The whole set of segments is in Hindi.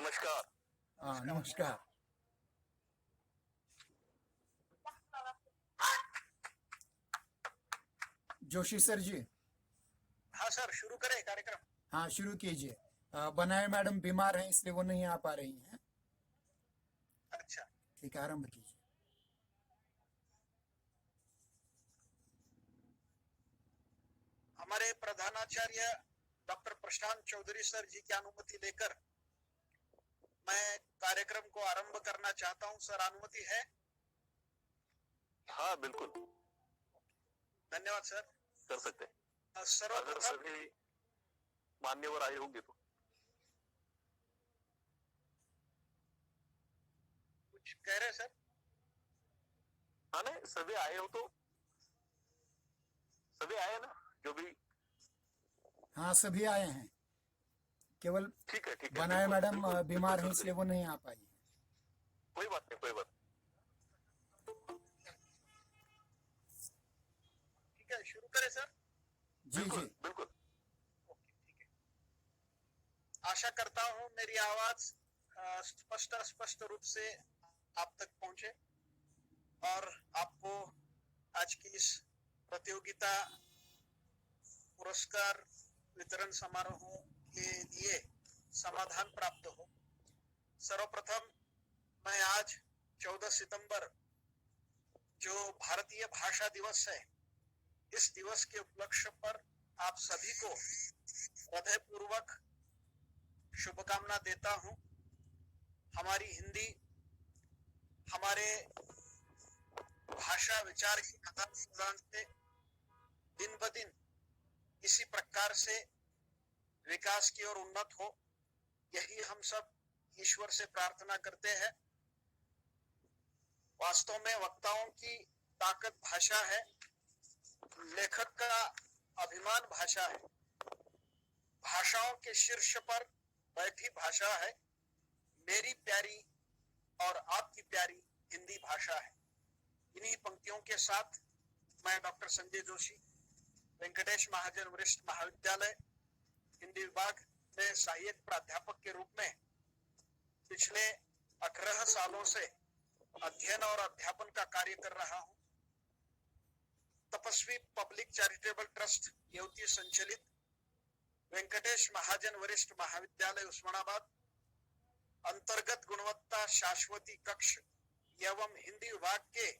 नमस्कार। हाँ नमस्कार। जोशी सर जी। हाँ सर, शुरू करें कार्यक्रम। हाँ शुरू कीजिए। बनाए मैडम बीमार हैं इसलिए वो नहीं आ पा रही हैं। अच्छा। ठीक है, आरंभ कीजिए। हमारे प्रधानाचार्य डॉक्टर प्रशांत चौधरी सर जी की अनुमति लेकर मैं कार्यक्रम को आरंभ करना चाहता हूं। सर, अनुमति है? हाँ बिल्कुल धन्यवाद सर। कर सकते हैं, अगर सर्वप्रथम सभी मान्यवर आए होंगे तो। कुछ कह रहे सर? हाँ नहीं, सभी आए हो तो सभी आए ना, जो भी। हाँ सभी आए हैं, केवल ठीक है बनाए बिल्कुल, मैडम बिल्कुल, बीमार बिल्कुल हैं शुरू इसलिए करिए। वो नहीं आ पाई हैं। कोई बात नहीं, कोई बात ठीक है, शुरू करें सर। नहीं। जी बिल्कुल जी। बिल्कुल। ओके, ठीक है। आशा करता हूं मेरी आवाज स्पष्ट रूप से आप तक पहुंचे और आपको आज की इस प्रतियोगिता पुरस्कार वितरण समारोह के लिए समाधान प्राप्त हो। सर्वप्रथम मैं आज 14 सितंबर, जो भारतीय भाषा दिवस है, इस दिवस के उपलक्ष्य पर आप सभी को हृदयपूर्वक शुभकामना देता हूं। हमारी हिंदी हमारे भाषा विचार की आदान प्रदान से दिन ब दिन इसी प्रकार से विकास की ओर उन्नत हो, यही हम सब ईश्वर से प्रार्थना करते हैं। वास्तव में वक्ताओं की ताकत भाषा है, लेखक का अभिमान भाषा है, भाषाओं के शीर्ष पर बैठी भाषा है मेरी प्यारी और आपकी प्यारी हिंदी भाषा है। इन्हीं पंक्तियों के साथ मैं डॉक्टर संजय जोशी, वेंकटेश महाजन वरिष्ठ महाविद्यालय, हिंदी विभाग में सहायक प्राध्यापक के रूप में पिछले 18 सालों से अध्ययन और अध्यापन का कार्य कर रहा हूं। तपस्वी पब्लिक चैरिटेबल ट्रस्ट येवती संचालित वेंकटेश महाजन वरिष्ठ महाविद्यालय उस्मानाबाद अंतर्गत गुणवत्ता शाश्वती कक्ष एवं हिंदी विभाग के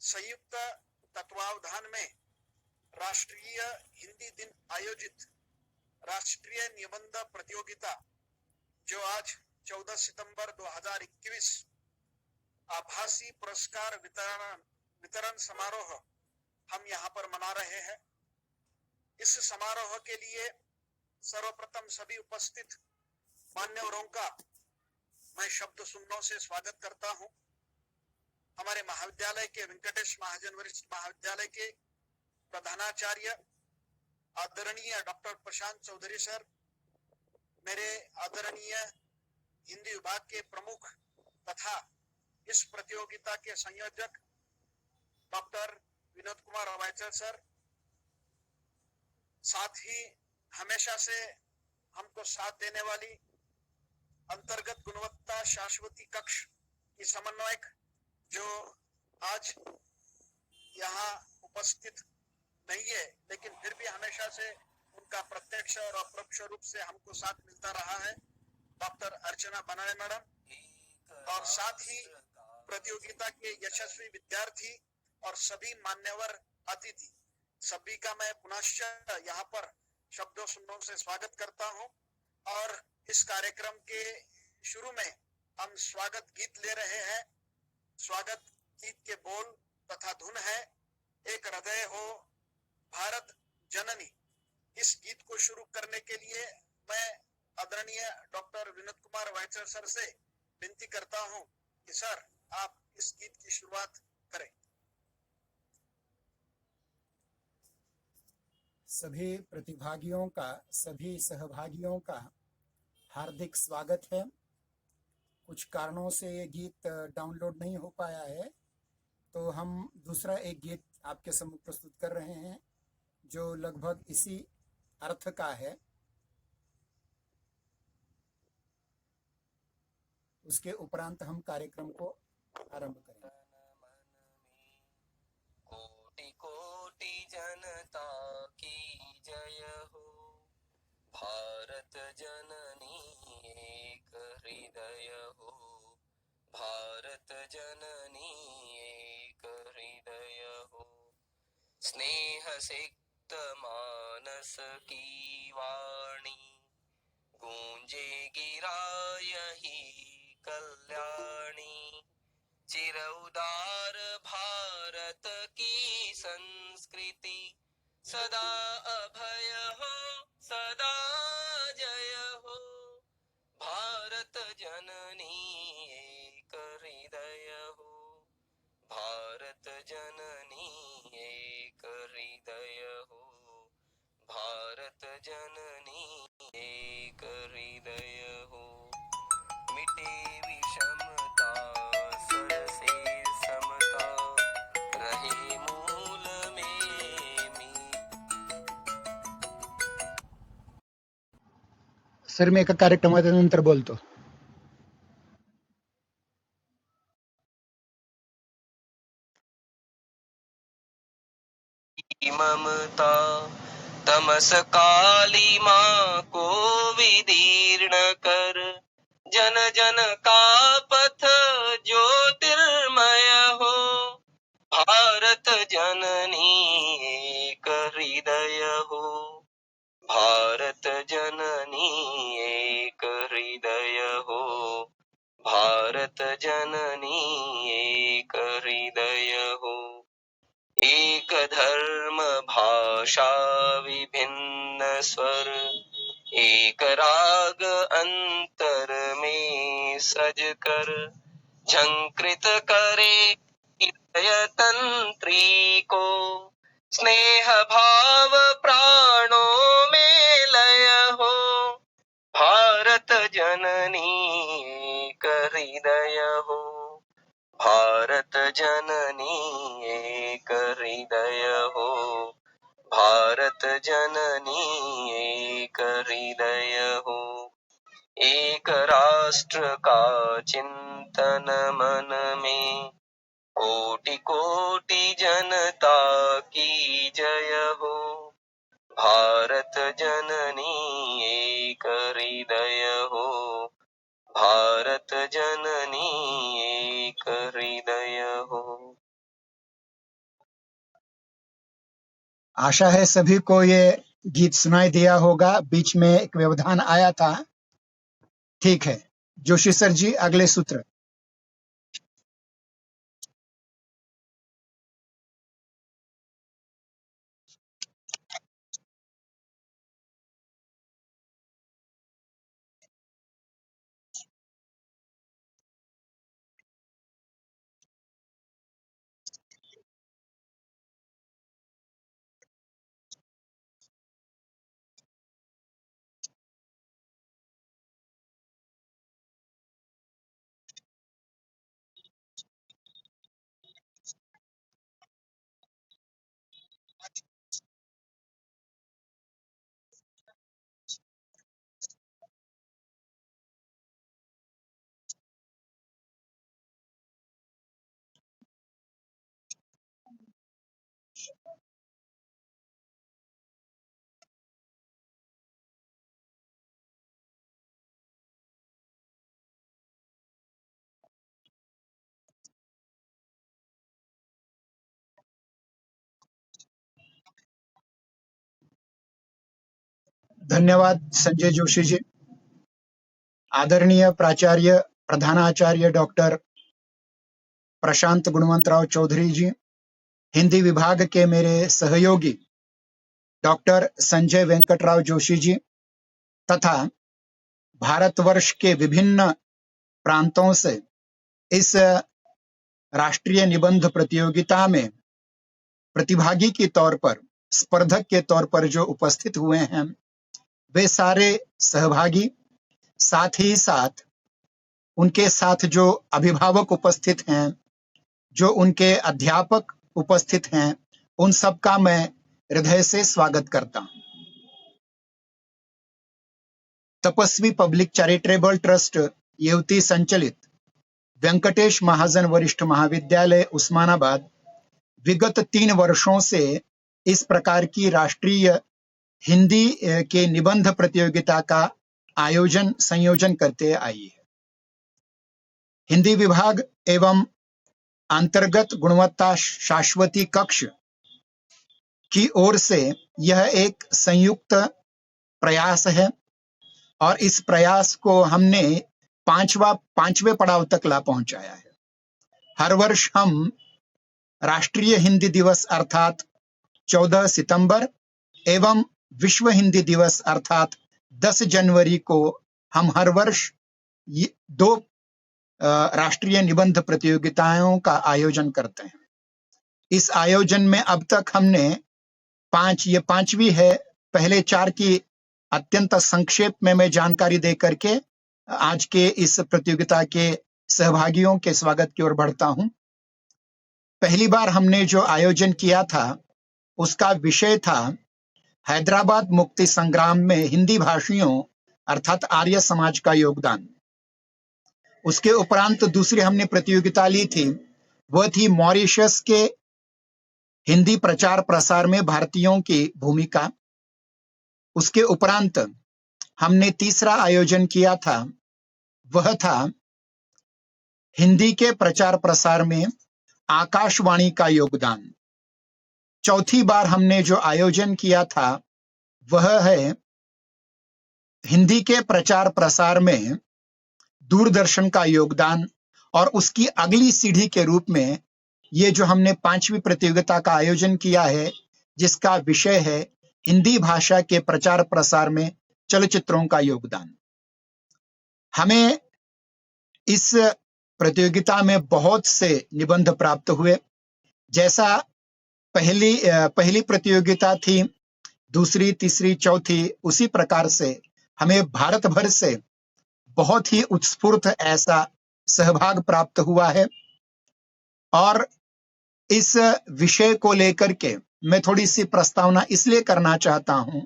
संयुक्त तत्वावधान में राष्ट्रीय हिंदी दिन आयोजित राष्ट्रीय निबंध प्रतियोगिता, जो आज 14 सितंबर 2021 आभासी पुरस्कार वितरण समारोह हम यहाँ पर मना रहे हैं। इस समारोह के लिए सर्वप्रथम सभी उपस्थित मान्यवरों का मैं शब्द सुमनों से स्वागत करता हूं। हमारे महाविद्यालय के वेंकटेश महाजन वरिष्ठ महाविद्यालय के प्रधानाचार्य आदरणीय डॉक्टर प्रशांत चौधरी सर, मेरे आदरणीय हिंदी विभाग के प्रमुख तथा इस प्रतियोगिता के संयोजक डॉक्टर विनोद कुमार वायचर सर, साथ ही हमेशा से हमको साथ देने वाली अंतर्गत गुणवत्ता शाश्वती कक्ष की समन्वयक, जो आज यहाँ उपस्थित नहीं है, लेकिन फिर भी हमेशा से उनका प्रत्यक्ष और अप्रत्यक्ष रूप से हमको साथ मिलता रहा है, डॉक्टर अर्चना बनाए मैडम, और साथ ही प्रतियोगिता के यशस्वी विद्यार्थी और सभी मान्यवर अतिथि, सभी का मैं पुनश्च यहाँ पर शब्दों सुमनों से स्वागत करता हूँ। और इस कार्यक्रम के शुरू में हम स्वागत गीत ले रहे हैं। स्वागत गीत के बोल तथा धुन है एक हृदय हो भारत जननी। इस गीत को शुरू करने के लिए मैं आदरणीय डॉक्टर विनोद कुमार वायचर सर से विनती करता हूं कि सर आप इस गीत की शुरुआत करें। सभी प्रतिभागियों का, सभी सहभागियों का हार्दिक स्वागत है। कुछ कारणों से ये गीत डाउनलोड नहीं हो पाया है, तो हम दूसरा एक गीत आपके सम्मुख प्रस्तुत कर रहे हैं जो लगभग इसी अर्थ का है। उसके उपरांत हम कार्यक्रम को आरंभ करेंगे। कोटि कोटि जनता की जय हो, भारत जननी एक हृदय हो, भारत जननी एक हृदय हो। स्नेह सिक्त मानस की वाणी, गूंजे गिरा यही कल्याणी। चिर उदार भारत की संस्कृति, सदा अभय हो सदा जय हो। भारत जननी एक हृदय हो, भारत जननी एक हृदय हो, भारत जननी एक हृदय हो। मिटे विषमता सरसे समता, रहे मूल में सर मी एका कार्यक्रमाच्या नंतर बोलतो. ममता, तमस काली माँ को विदीर्ण कर, जन जन का पथ ज्योतिर्मय हो। भारत जननी एक हृदय हो, भारत जननी एक हृदय हो, भारत जननी एक हृदय हो। एक धर्म भाषा विभिन्न स्वर, एक राग अंतर में सज कर, झंकृत करे हृदय तंत्री को। स्नेह भाव प्राणों में लय हो, भारत जननी एक हृदय हो, भारत जननी एक हृदय हो, भारत जननी एक हृदय हो। एक राष्ट्र का चिंतन मन में, कोटि कोटि जनता की जय हो। भारत जननी एक हृदय हो, भारत जननी एक हृदय हो। आशा है सभी को ये गीत सुनाई दिया होगा. बीच में एक व्यवधान आया था. ठीक है, जोशी सर जी अगले सूत्र. धन्यवाद संजय जोशी जी. आदरणीय प्राचार्य प्रधानाचार्य डॉक्टर प्रशांत गुणवंतराव चौधरी जी, हिंदी विभाग के मेरे सहयोगी डॉक्टर संजय वेंकटराव जोशी जी तथा भारतवर्ष के विभिन्न प्रांतों से इस राष्ट्रीय निबंध प्रतियोगिता में प्रतिभागी के तौर पर, स्पर्धक के तौर पर जो उपस्थित हुए हैं, वे सारे सहभागी, साथ ही साथ उनके साथ जो अभिभावक उपस्थित हैं, जो उनके अध्यापक उपस्थित हैं, उन सबका मैं हृदय से स्वागत करता हूं. तपस्वी पब्लिक चैरिटेबल ट्रस्ट युवती संचलित वेंकटेश महाजन वरिष्ठ महाविद्यालय उस्मानाबाद विगत 3 वर्षों से इस प्रकार की राष्ट्रीय हिंदी के निबंध प्रतियोगिता का संयोजन करते आई है। हिंदी विभाग एवं अंतर्गत गुणवत्ता शाश्वती कक्ष की ओर से यह एक संयुक्त प्रयास है और इस प्रयास को हमने पांचवें पड़ाव तक ला पहुंचाया है। हर वर्ष हम राष्ट्रीय हिंदी दिवस अर्थात 14 सितंबर एवं विश्व हिंदी दिवस अर्थात 10 जनवरी को हम हर वर्ष 2 राष्ट्रीय निबंध प्रतियोगिताओं का आयोजन करते हैं। इस आयोजन में अब तक हमने ये 5वीं है। पहले 4 की अत्यंत संक्षेप में मैं जानकारी दे करके आज के इस प्रतियोगिता के सहभागियों के स्वागत की ओर बढ़ता हूं। पहली बार हमने जो आयोजन किया था उसका विषय था हैदराबाद मुक्ति संग्राम में हिंदी भाषियों अर्थात आर्य समाज का योगदान। उसके उपरांत दूसरी हमने प्रतियोगिता ली थी, वह थी मॉरिशस के हिंदी प्रचार प्रसार में भारतीयों की भूमिका। उसके उपरांत हमने तीसरा आयोजन किया था, वह था हिंदी के प्रचार प्रसार में आकाशवाणी का योगदान। चौथी बार हमने जो आयोजन किया था वह है हिंदी के प्रचार प्रसार में दूरदर्शन का योगदान। और उसकी अगली सीढ़ी के रूप में ये जो हमने 5वीं प्रतियोगिता का आयोजन किया है जिसका विषय है हिंदी भाषा के प्रचार प्रसार में चलचित्रों का योगदान। हमें इस प्रतियोगिता में बहुत से निबंध प्राप्त हुए। जैसा पहली प्रतियोगिता थी, दूसरी, तीसरी, चौथी, उसी प्रकार से हमें भारत भर से बहुत ही उत्स्फूर्त ऐसा सहभाग प्राप्त हुआ है। और इस विषय को लेकर के मैं थोड़ी सी प्रस्तावना इसलिए करना चाहता हूं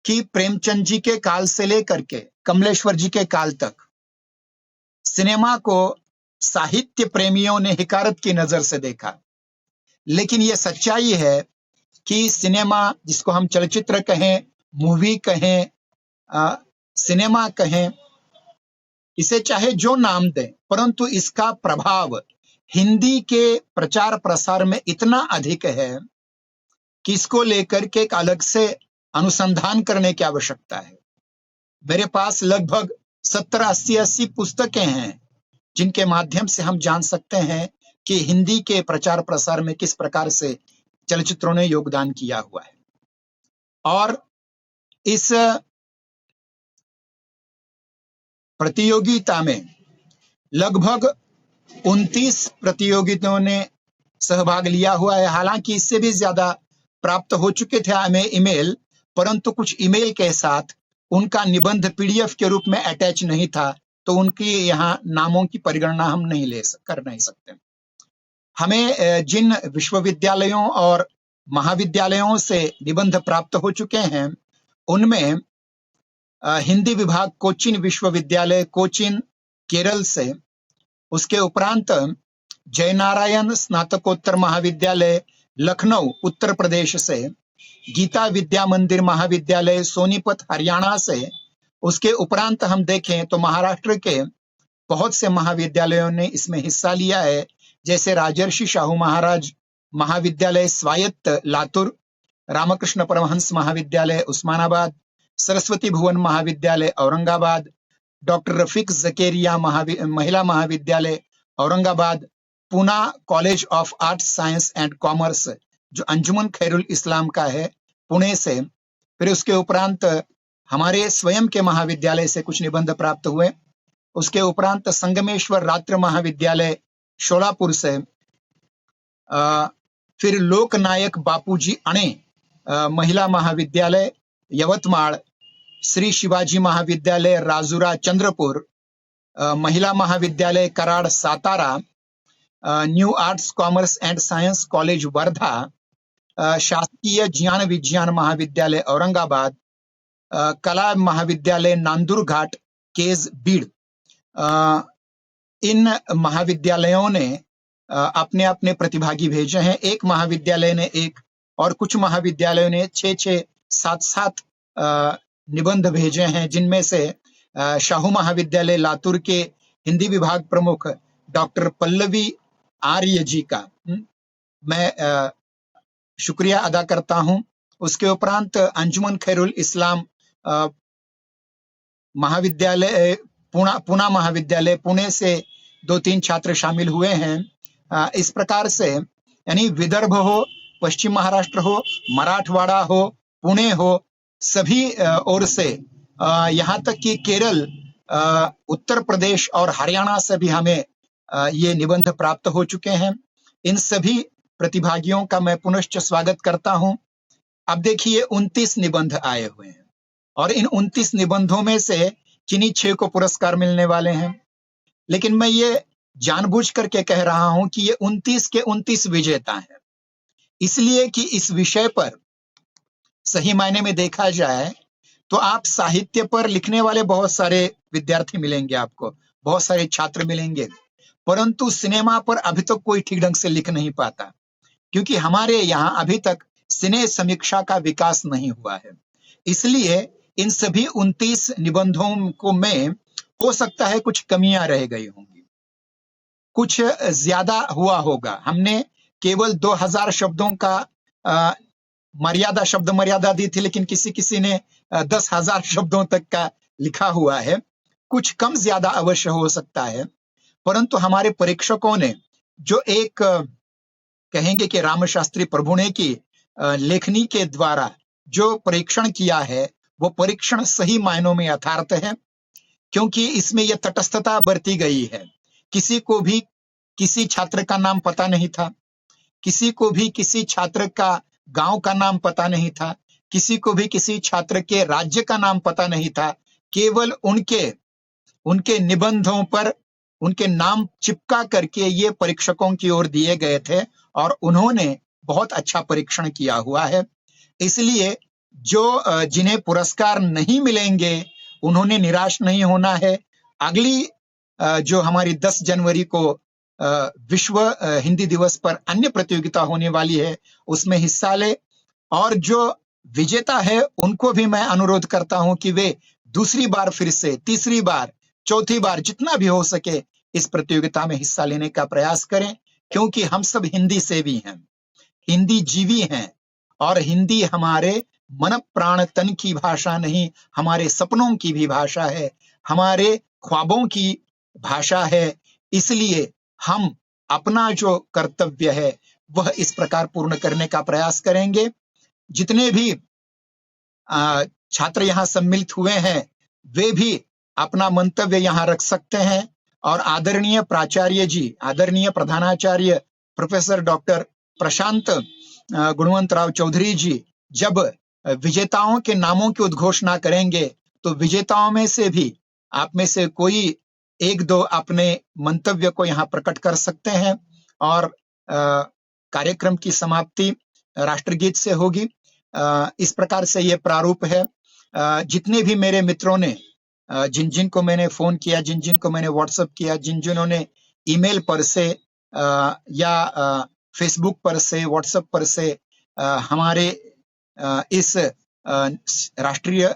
कि प्रेमचंद जी के काल से लेकर के कमलेश्वर जी के काल तक सिनेमा को साहित्य प्रेमियों ने हिकारत की नजर से देखा, लेकिन यह सच्चाई है कि सिनेमा, जिसको हम चलचित्र कहें, मूवी कहें, सिनेमा कहें, इसे चाहे जो नाम दें, परंतु इसका प्रभाव हिंदी के प्रचार प्रसार में इतना अधिक है कि इसको लेकर के एक अलग से अनुसंधान करने की आवश्यकता है। मेरे पास लगभग 70-80 पुस्तकें हैं जिनके माध्यम से हम जान सकते हैं कि हिंदी के प्रचार प्रसार में किस प्रकार से चलचित्रों ने योगदान किया हुआ है। और इस प्रतियोगिता में लगभग 29 प्रतियोगियों ने सहभाग लिया हुआ है। हालांकि इससे भी ज्यादा प्राप्त हो चुके थे हमें ईमेल, परंतु कुछ ईमेल के साथ उनका निबंध पीडीएफ के रूप में अटैच नहीं था, तो उनकी यहाँ नामों की परिगणना हम कर नहीं सकते। हमें जिन विश्वविद्यालयों और महाविद्यालयों से निबंध प्राप्त हो चुके हैं उनमें हिंदी विभाग कोचिन विश्वविद्यालय कोचिन केरल से, उसके उपरांत जयनारायण स्नातकोत्तर महाविद्यालय लखनऊ उत्तर प्रदेश से, गीता विद्या मंदिर महाविद्यालय सोनीपत हरियाणा से, उसके उपरांत हम देखें तो महाराष्ट्र के बहुत से महाविद्यालयों ने इसमें हिस्सा लिया है, जैसे राजर्षि शाहू महाराज महाविद्यालय स्वायत्त लातूर, रामकृष्ण परमहंस महाविद्यालय उस्मानाबाद, सरस्वती भुवन महाविद्यालय औरंगाबाद, डॉक्टर रफीक जकेरिया महिला महाविद्यालय Aurangabad, Poona college of arts science and commerce जो अंजुमन खैरुल इस्लाम का है पुणे से। फिर उसके उपरांत हमारे स्वयं के महाविद्यालय से कुछ निबंध प्राप्त हुए। उसके उपरांत संगमेश्वर रात्र महाविद्यालय शोलापुर से, फिर लोकनायक बापूजी अणे महिला महाविद्यालय यवतमाळ, श्री शिवाजी महाविद्यालय राजुरा चंद्रपुर, महिला महाविद्यालय Karad Satara, new arts commerce and science college Wardha, शासकीय ज्ञान विज्ञान महाविद्यालय औरंगाबाद, कला महाविद्यालय नांदूर घाट केज बीड, इन महाविद्यालयों ने अपने अपने प्रतिभागी भेजे हैं। एक महाविद्यालय ने एक और कुछ महाविद्यालयों ने 6-6, 7-7 निबंध भेजे हैं, जिनमें से शाहू महाविद्यालय लातूर के हिंदी विभाग प्रमुख डॉक्टर पल्लवी आर्य जी का मैं शुक्रिया अदा करता हूं। उसके उपरांत अंजुमन खैरुल इस्लाम महाविद्यालय पूना महाविद्यालय पुणे से 2-3 छात्र शामिल हुए हैं। इस प्रकार से यानी विदर्भ हो, पश्चिम महाराष्ट्र हो, मराठवाड़ा हो, पुणे हो, सभी ओर से यहाँ तक कि केरल, उत्तर प्रदेश और हरियाणा से भी हमें ये निबंध प्राप्त हो चुके हैं। इन सभी प्रतिभागियों का मैं पुनश्च स्वागत करता हूं। अब देखिए 29 निबंध आए हुए हैं और इन 29 निबंधों में से किन्हीं 6 को पुरस्कार मिलने वाले हैं, लेकिन मैं ये जानबूझ करके कह रहा हूं कि ये 29 के 29 विजेता हैं, इसलिए कि इस विषय पर सही मायने में देखा जाए तो आप साहित्य पर लिखने वाले बहुत सारे विद्यार्थी मिलेंगे, आपको बहुत सारे छात्र मिलेंगे, परंतु सिनेमा पर अभी तक कोई ठीक ढंग से लिख नहीं पाता, क्योंकि हमारे यहाँ अभी तक सिने समीक्षा का विकास नहीं हुआ है। इसलिए इन सभी 29 निबंधों को में हो सकता है कुछ कमियां रह गई होंगी, कुछ ज्यादा हुआ होगा। हमने केवल 2000 शब्दों का शब्द मर्यादा दी थी, लेकिन किसी ने 10,000 शब्दों तक का लिखा हुआ है। कुछ कम ज्यादा अवश्य हो सकता है, परंतु हमारे परीक्षकों ने जो एक कहेंगे कि रामशास्त्री प्रभुणे की लेखनी के द्वारा जो परीक्षण किया है, वो परीक्षण सही मायनों में यथार्थ है, क्योंकि इसमें यह तटस्थता बरती गई है। किसी को भी किसी छात्र का नाम पता नहीं था, किसी को भी किसी छात्र का गांव का नाम पता नहीं था, किसी को भी किसी छात्र के राज्य का नाम पता नहीं था। केवल उनके निबंधों पर उनके नाम चिपका करके ये परीक्षकों की ओर दिए गए थे और उन्होंने बहुत अच्छा परीक्षण किया हुआ है। इसलिए जिन्हें पुरस्कार नहीं मिलेंगे उन्होंने निराश नहीं होना है। अगली जो हमारी 10 जनवरी को विश्व हिंदी दिवस पर अन्य प्रतियोगिता होने वाली है, उसमें हिस्सा ले, और जो विजेता है उनको भी मैं अनुरोध करता हूं कि वे दूसरी बार फिर से, तीसरी बार, चौथी बार, जितना भी हो सके इस प्रतियोगिता में हिस्सा लेने का प्रयास करें, क्योंकि हम सब हिंदी सेवी हैं, हिंदी जीवी हैं, और हिंदी हमारे मन प्राण तन की भाषा नहीं, हमारे सपनों की भी भाषा है, हमारे ख्वाबों की भाषा है। इसलिए हम अपना जो कर्तव्य है वह इस प्रकार पूर्ण करने का प्रयास करेंगे। जितने भी छात्र यहाँ सम्मिलित हुए हैं वे भी अपना मंतव्य यहाँ रख सकते हैं, और आदरणीय प्राचार्य जी, आदरणीय प्रधानाचार्य प्रोफेसर डॉक्टर प्रशांत गुणवंतराव चौधरी जी जब विजेताओं के नामों की उद्घोषणा करेंगे तो विजेताओं में से भी आप में से कोई 1-2 अपने मंतव्य को यहाँ प्रकट कर सकते हैं, और कार्यक्रम की समाप्ति राष्ट्रगीत से होगी। इस प्रकार से ये प्रारूप है। जितने भी मेरे मित्रों ने जिन जिन को मैंने फोन किया, जिन जिन को मैंने व्हाट्सएप किया, जिन जिन्हों ने ईमेल पर से या फेसबुक पर से, व्हाट्सएप पर से हमारे इस राष्ट्रीय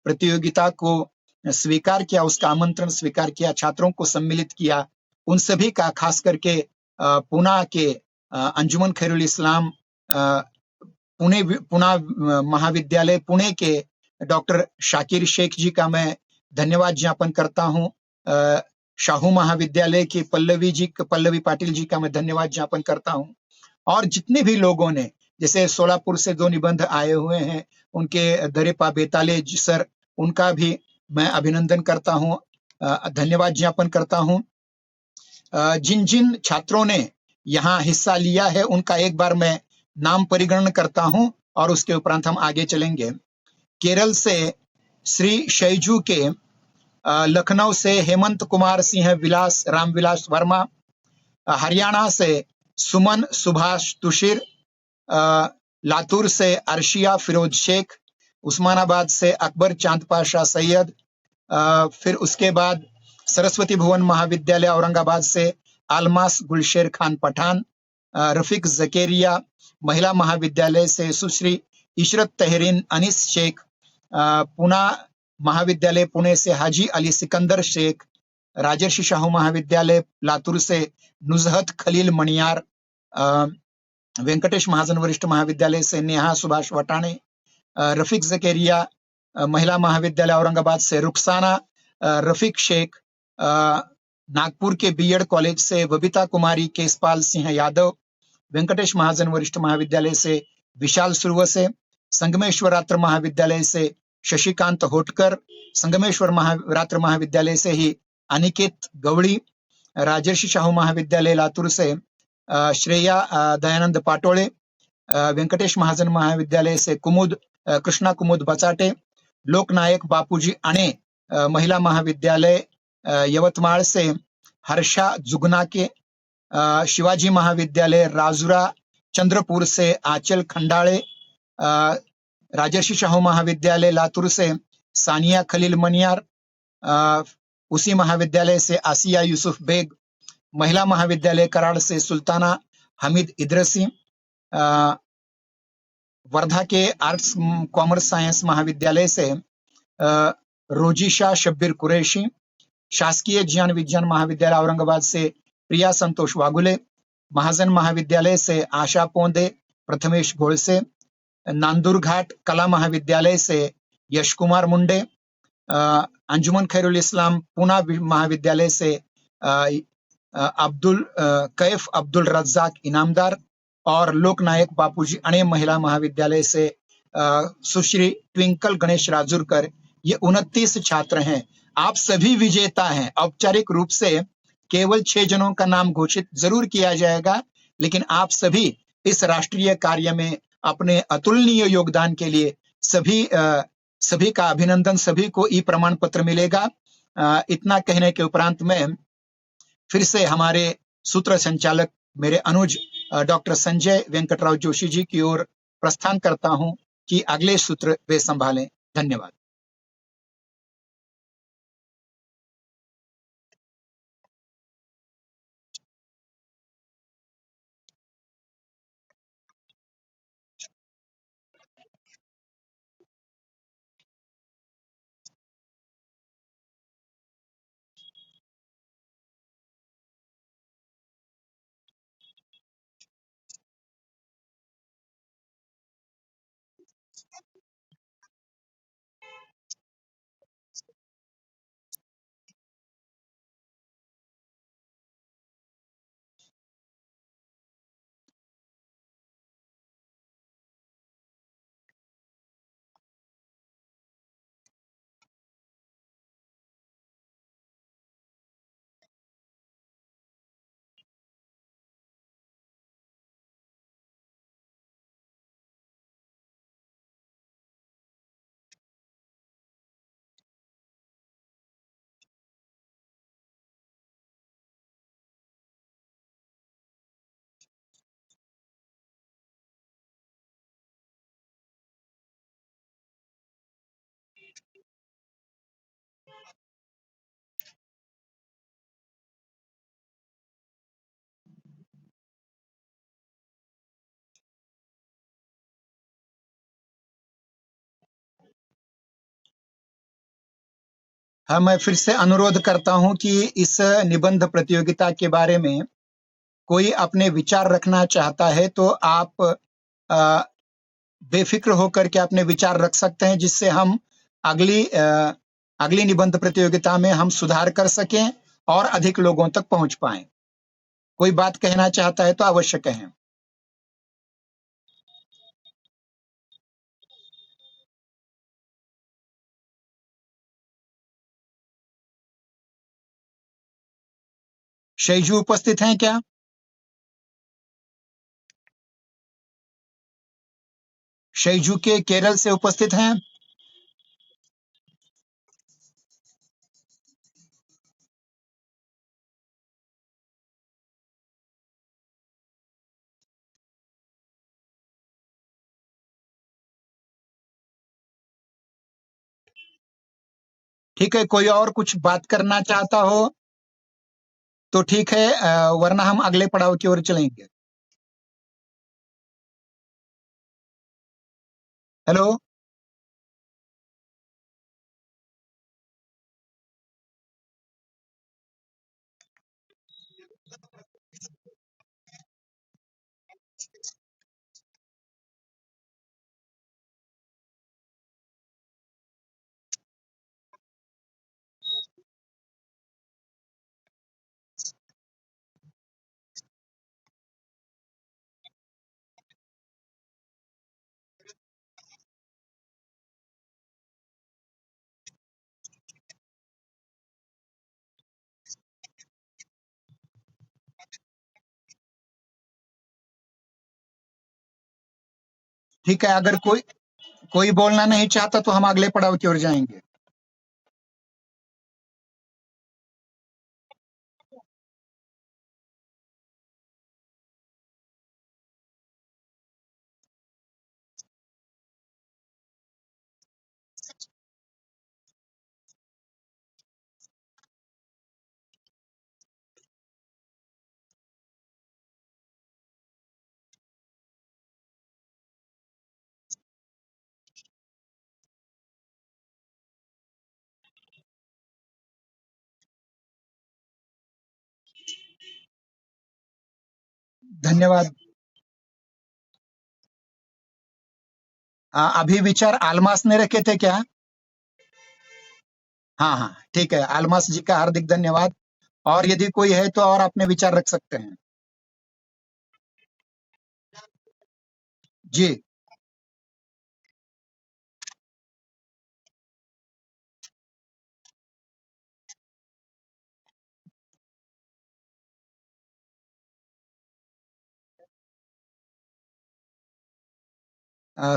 प्रतियोगिता को स्वीकार किया, उसका आमंत्रण स्वीकार किया, छात्रों को सम्मिलित किया, उन सभी का खास करके पुणे के अंजुमन खैरुल इस्लाम पुणे महाविद्यालय पुणे के डॉक्टर शाकिर शेख जी का मैं धन्यवाद ज्ञापन करता हूं। शाहू महाविद्यालय की पल्लवी पाटिल जी का मैं धन्यवाद ज्ञापन करता हूं, और जितने भी लोगों ने, जैसे सोलापुर से 2 निबंध आए हुए हैं, उनके दरेपा बेताले जी सर, उनका भी मैं अभिनंदन करता हूं, धन्यवाद ज्ञापन करता हूं। जिन जिन छात्रों ने यहाँ हिस्सा लिया है उनका एक बार मैं नाम परिगणन करता हूं और उसके उपरांत हम आगे चलेंगे। केरल से श्री शैजू के, लखनऊ से हेमंत कुमार सिंह रामविलास वर्मा, हरियाणा से सुमन सुभाष तुषिर, लातूर से अर्शिया फिरोज शेख, उस्मानाबाद से अकबर चांद पाशा सैयद, फिर उसके बाद सरस्वती भुवन महाविद्यालय औरंगाबाद से आलमास गुलशेर खान पठान, रफीक जकेरिया, महिला महाविद्यालय से सुश्री इशरत तहरीन अनीस शेख, पूना महाविद्यालय पुणे से हाजी अली सिकंदर शेख, राजर्षि शाहू महाविद्यालय लातूर से नुजहत खलील मणियार, वेंकटेश महाजन वरिष्ठ महाविद्यालय से नेहा सुभाष वटाने, रफीक जकेरिया, महिला महाविद्यालय औरंगाबाद से रुखसाना रफीक शेख, नागपुर के बीएड कॉलेज से बबीता कुमारी केसपाल सिंह यादव, वेंकटेश महाजन वरिष्ठ महाविद्यालय से विशाल सुरवसे, संगमेश्वरात्र महाविद्यालय से शशिकांत होटकर, संगमेश्वर रात्र महाविद्यालय से ही अनिकेत गवड़ी, राजर्षि शाहू महाविद्यालय लातूर से श्रेया दयानंद पाटोळे, वेंकटेश महाजन महाविद्यालय से कृष्णा कुमुद बचाटे, लोकनायक बापूजी अणे महिला महाविद्यालय यवतमाळ से हर्षा जुगनाके, शिवाजी महाविद्यालय राजुरा चंद्रपुर से आंचल खंडाळे, राजर्षि शाहू महाविद्यालय लातूर से सानिया खलील मनियार, उसी महाविद्यालय से आसिया यूसुफ बेग, महिला महाविद्यालय कराड़ से सुल्ताना हमीद इदरसी, वर्धा के आर्ट्स कॉमर्स साइंस महाविद्यालय से रोजिशा शब्बीर कुरैशी, शासकीय ज्ञान विज्ञान महाविद्यालय औरंगाबाद से प्रिया संतोष वागुले, महाजन महाविद्यालय से आशा पोंदे, प्रथमेश घोड़से, नांदूर घाट कला महाविद्यालय से यश कुमार मुंडे, अंजुमन खैरुल इस्लाम पूना महाविद्यालय से कैफ अब्दुल रज्जाक इनामदार, और लोकनायक बापूजी अणे महिला महाविद्यालय से सुश्री ट्विंकल गणेश राजूरकर। ये 29 छात्र हैं। आप सभी विजेता हैं। औपचारिक रूप से केवल 6 जनों का नाम घोषित जरूर किया जाएगा, लेकिन आप सभी इस राष्ट्रीय कार्य में अपने अतुलनीय योगदान के लिए सभी का अभिनंदन। सभी को ई प्रमाण पत्र मिलेगा। इतना कहने के उपरांत में फिर से हमारे सूत्र संचालक मेरे अनुज डॉक्टर संजय वेंकटराव जोशी जी की ओर प्रस्थान करता हूं कि अगले सूत्र वे संभालें। धन्यवाद। हाँ, मैं फिर से अनुरोध करता हूं कि इस निबंध प्रतियोगिता के बारे में कोई अपने विचार रखना चाहता है तो आप बेफिक्र होकर के अपने विचार रख सकते हैं, जिससे हम अगली निबंध प्रतियोगिता में हम सुधार कर सकें और अधिक लोगों तक पहुंच पाएं। कोई बात कहना चाहता है तो अवश्य कहें। शैजू उपस्थित हैं क्या? शैजू के केरल से उपस्थित हैं? ठीक है, कोई और कुछ बात करना चाहता हो तो ठीक है, वरना हम अगले पड़ाव की ओर चलेंगे। हेलो। ठीक है, अगर कोई कोई बोलना नहीं चाहता तो हम अगले पड़ाव की ओर जाएंगे। धन्यवाद। अभी विचार आलमास ने रखे थे क्या? हाँ हाँ, ठीक है, आलमास जी का हार्दिक धन्यवाद। और यदि कोई है तो और अपने विचार रख सकते हैं। जी।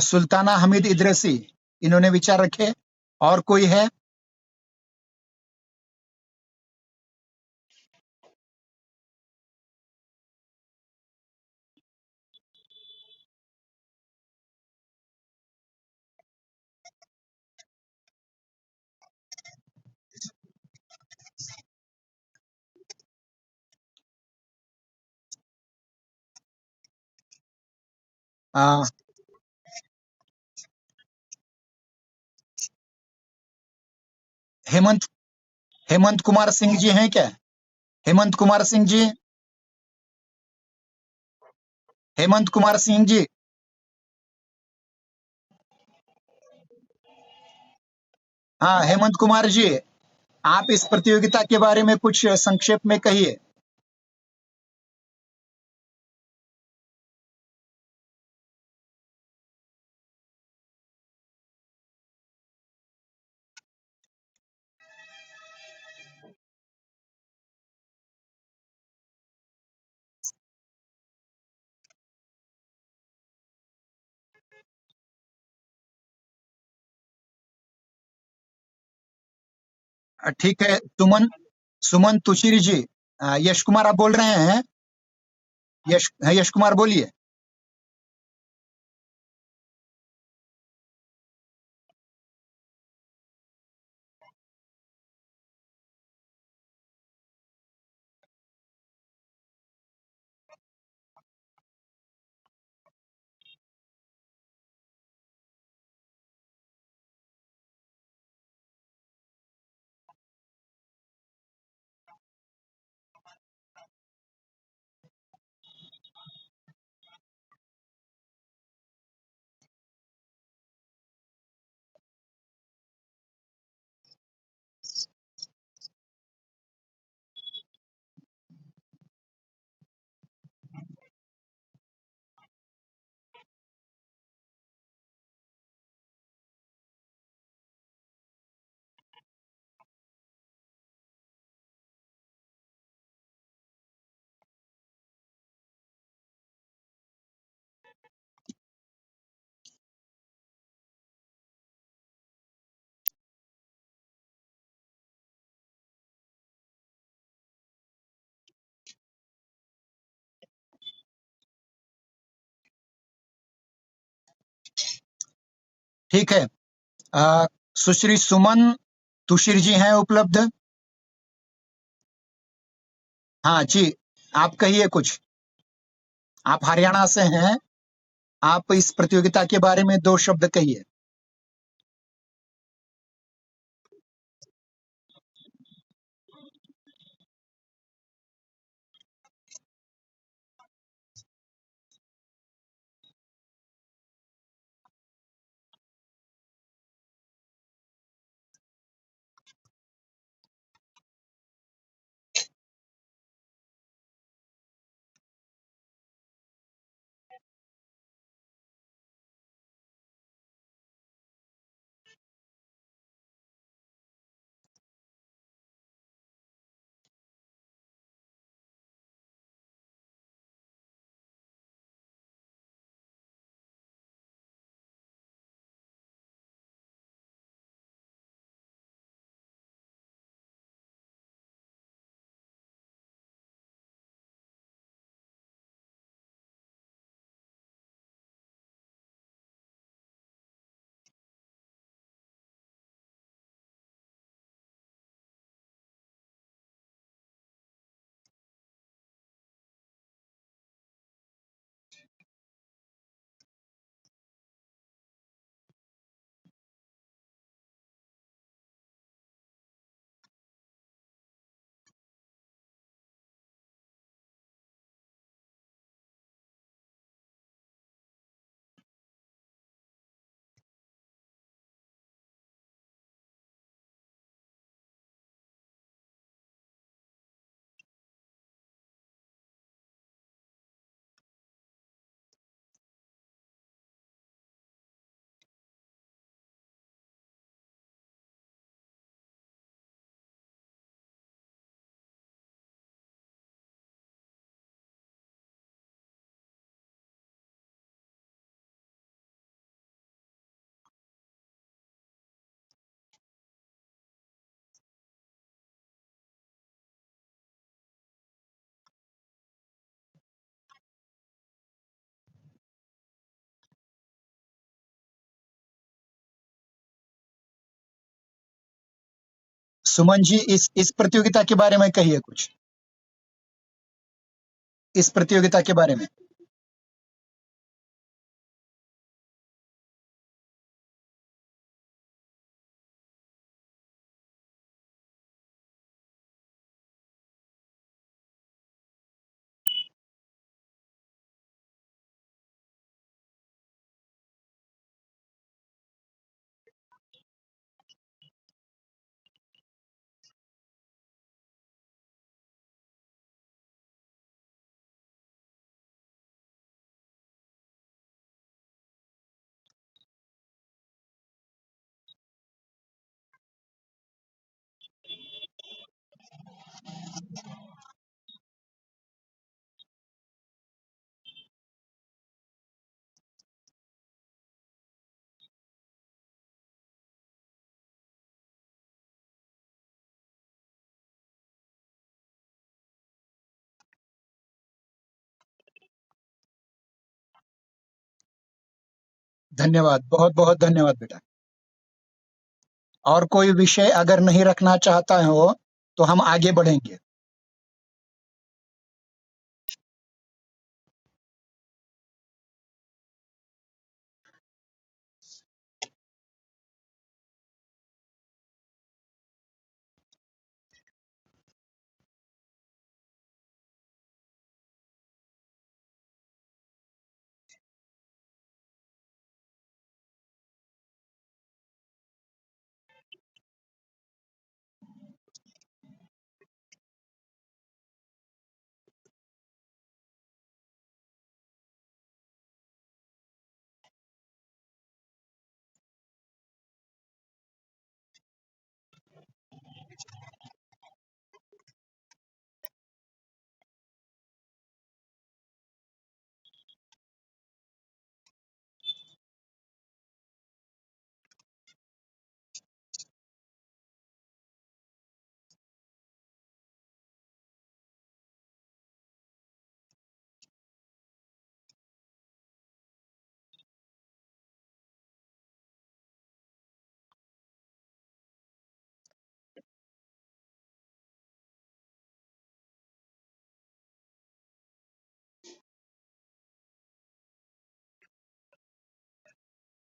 सुल्ताना हमीद इदरसी, इन्होंने विचार रखे। और कोई है? अ, हेमंत हेमंत कुमार सिंह जी हैं क्या? हेमंत कुमार सिंह जी। हेमंत कुमार सिंह जी। हाँ, हेमंत कुमार जी, आप इस प्रतियोगिता के बारे में कुछ संक्षेप में कहिए। ठीक है, सुमन सुमन तुषिर जी। यश कुमार आप बोल रहे हैं? यश कुमार बोलिए। ठीक है, सुश्री सुमन तुषिर जी हैं उपलब्ध? हाँ जी, आप कहिए कुछ। आप हरियाणा से हैं, आप इस प्रतियोगिता के बारे में 2 शब्द कहिए। सुमन जी, इस प्रतियोगिता के बारे में कहिए कुछ। इस प्रतियोगिता के बारे में। धन्यवाद, बहुत-बहुत धन्यवाद बेटा। और कोई विषय अगर नहीं रखना चाहता हो, तो हम आगे बढ़ेंगे।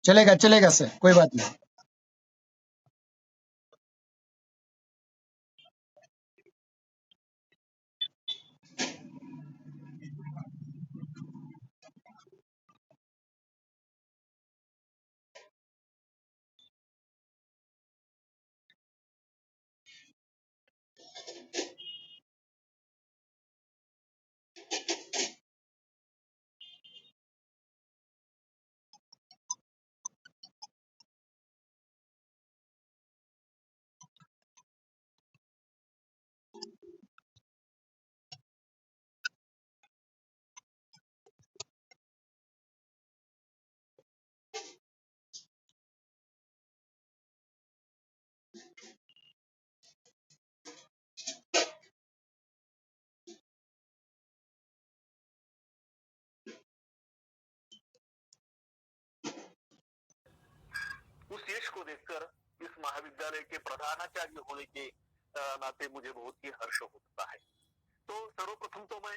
चलेगा चलेगा सर, कोई बात नहीं। उस यश को देखकर इस महाविद्यालय के प्रधानाचार्य होने के नाते मुझे बहुत ही हर्ष होता है। तो सर्वप्रथम तो मैं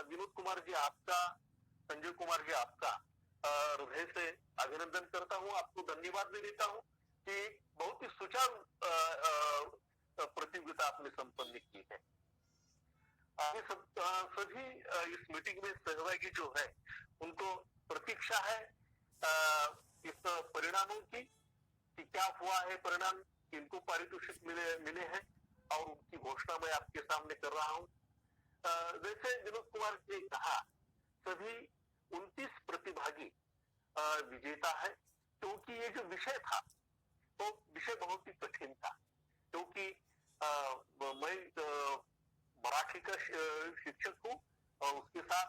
विनोद कुमार जी आपका, संजय कुमार जी आपका हृदय से अभिनंदन करता हूँ, आपको धन्यवाद भी देता हूँ कि बहुत ही सुचारू प्रतियोगिता आपने संपन्न की है। आगे सभी इस मीटिंग में सहभागी जो है उनको प्रतीक्षा है इस परिणामों की कि क्या हुआ है, परिणाम किनको पारितोषिक मिले हैं और उनकी घोषणा मैं आपके सामने कर रहा हूँ। जैसे विनोद कुमार जी ने कहा, सभी 29 प्रतिभागी विजेता है, क्योंकि ये जो विषय था तो विषय बहुत ही कठिन था, क्योंकि मैं मराठी का शिक्षक हूँ और उसके साथ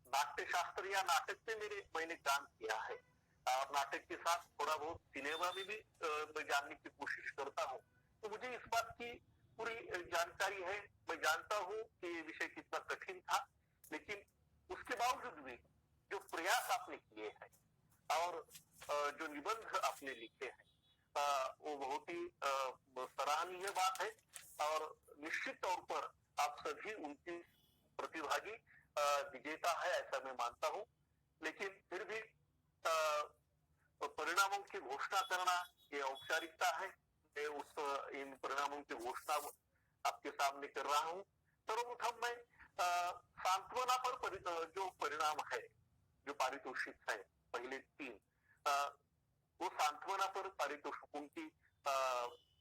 नाट्य शास्त्र या नाटक में मैंने काम किया है और नाटक के साथ थोड़ा बहुत सिनेमा में भी मैं जानने की कोशिश करता हूँ। तो मुझे इस बात की पूरी जानकारी है, मैं जानता हूँ कि ये विषय कितना कठिन था, लेकिन उसके बावजूद भी जो प्रयास आपने किए हैं और जो निबंध आपने लिखे हैं वो बहुत ही सराहनीय बात है और निश्चित तौर पर आप सभी 29 प्रतिभागी विजेता है ऐसा मैं मानता हूँ। लेकिन फिर भी परिणामों की घोषणा करना ये औपचारिकता है। मैं इन परिणामों की घोषणा आपके सामने कर रहा हूँ। सर्वप्रथम मैं सांत्वना पर जो परिणाम है, जो पारितोषिक है, पहले 3 वो सांत्वना पर पारितोषिकों की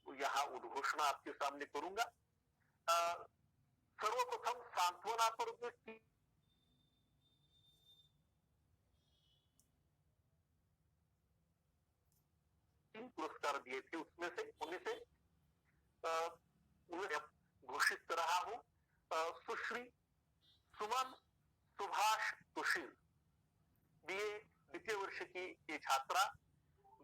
यहाँ उद्घोषणा आपके सामने करूंगा। सर्वप्रथम सांत्वना पर जो 3 पुरस्कार दिए थे उनमें से उन्हें घोषित कर रहा हूँ। सुश्री सुमन सुभाष सुशील बीए द्वितीय वर्ष की ये छात्रा,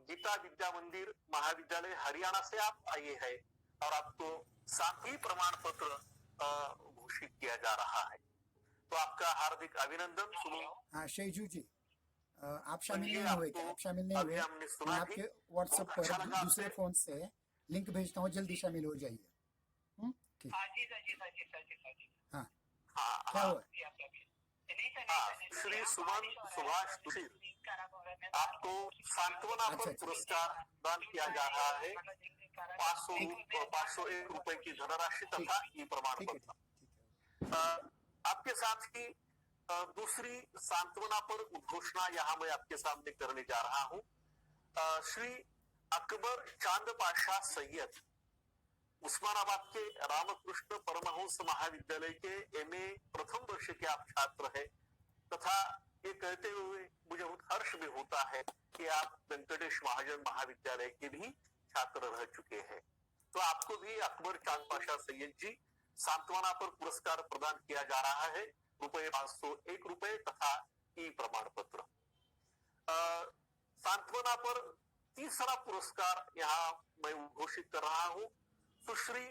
गीता विद्या मंदिर महाविद्यालय हरियाणा से आप आए हैं और आपको साथ ही प्रमाण पत्र घोषित किया जा रहा है, तो आपका हार्दिक अभिनंदन। हाँ शैजू जी, आप शामिल नहीं हुए थे, आप शामिल नहीं हुए। मैं आपके व्हाट्सएप पर दूसरे फोन से लिंक भेजता हूँ, जल्दी शामिल हो जाइए। ठीक। हाँ क्या हुआ? श्री सुमन सुभाष सुशील, आपको सांत्वना पर पुरस्कार प्रदान किया जा रहा है। 501 रुपए की धनराशि तथा ई प्रमाण पत्र। आपके साथ ही दूसरी सांत्वना पर उद्घोषणा यहाँ मैं आपके सामने करने जा रहा हूँ। श्री अकबर चांद पाशा सैयद, उस्मानाबाद के रामकृष्ण परमहंस महाविद्यालय के एमए प्रथम वर्ष के आप छात्र हैं तथा ये कहते हुए मुझे बहुत हर्ष भी होता है कि आप वेंकटेश महाजन महाविद्यालय के भी छात्र रह चुके हैं। तो आपको भी अकबर चांद पाशा सैयद जी सांत्वना पर पुरस्कार प्रदान किया जा रहा है, रुपए 501 रुपए तथा ई प्रमाण पत्र। सांत्वना पर तीसरा पुरस्कार यहाँ मैं घोषित कर रहा हूँ। सुश्री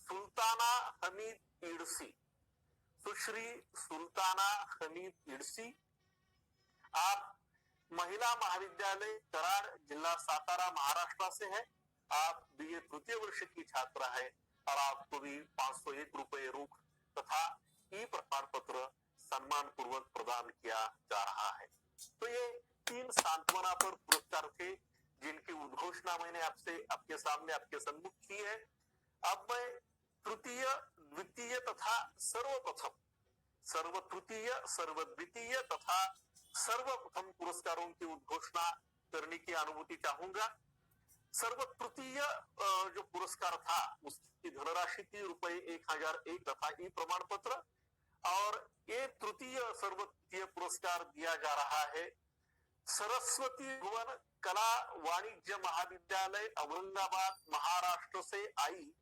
सुल्ताना हमीद इडसी, सुश्री सुल्ताना हमीद इडसी, आप महिला महाविद्यालय कराड़ जिला सातारा महाराष्ट्र से है। आप बीए तृतीय वर्ष की छात्रा है और आपको भी 501 रुपए रोक तथा ई प्रमाण पत्र सम्मान पूर्वक प्रदान किया जा रहा है। तो ये 3 सांत्वनापर पुरस्कार थे जिनकी उद्घोषणा मैंने आपके सामने आपके सम्मुख की है। अब मैं तृतीय, द्वितीय तथा सर्वप्रथम, सर्व तृतीय, सर्व द्वितीय तथा सर्वप्रथम पुरस्कारों की उद्घोषणा करने की अनुमति चाहूंगा। सर्व तृतीय जो पुरस्कार था उसकी धनराशि थी ₹1001 तथा ई प्रमाण पत्र, और ये तृतीय सर्व तृतीय पुरस्कार दिया जा रहा है सरस्वती भुवन कला वाणिज्य महाविद्यालय औरंगाबाद महाराष्ट्र से आई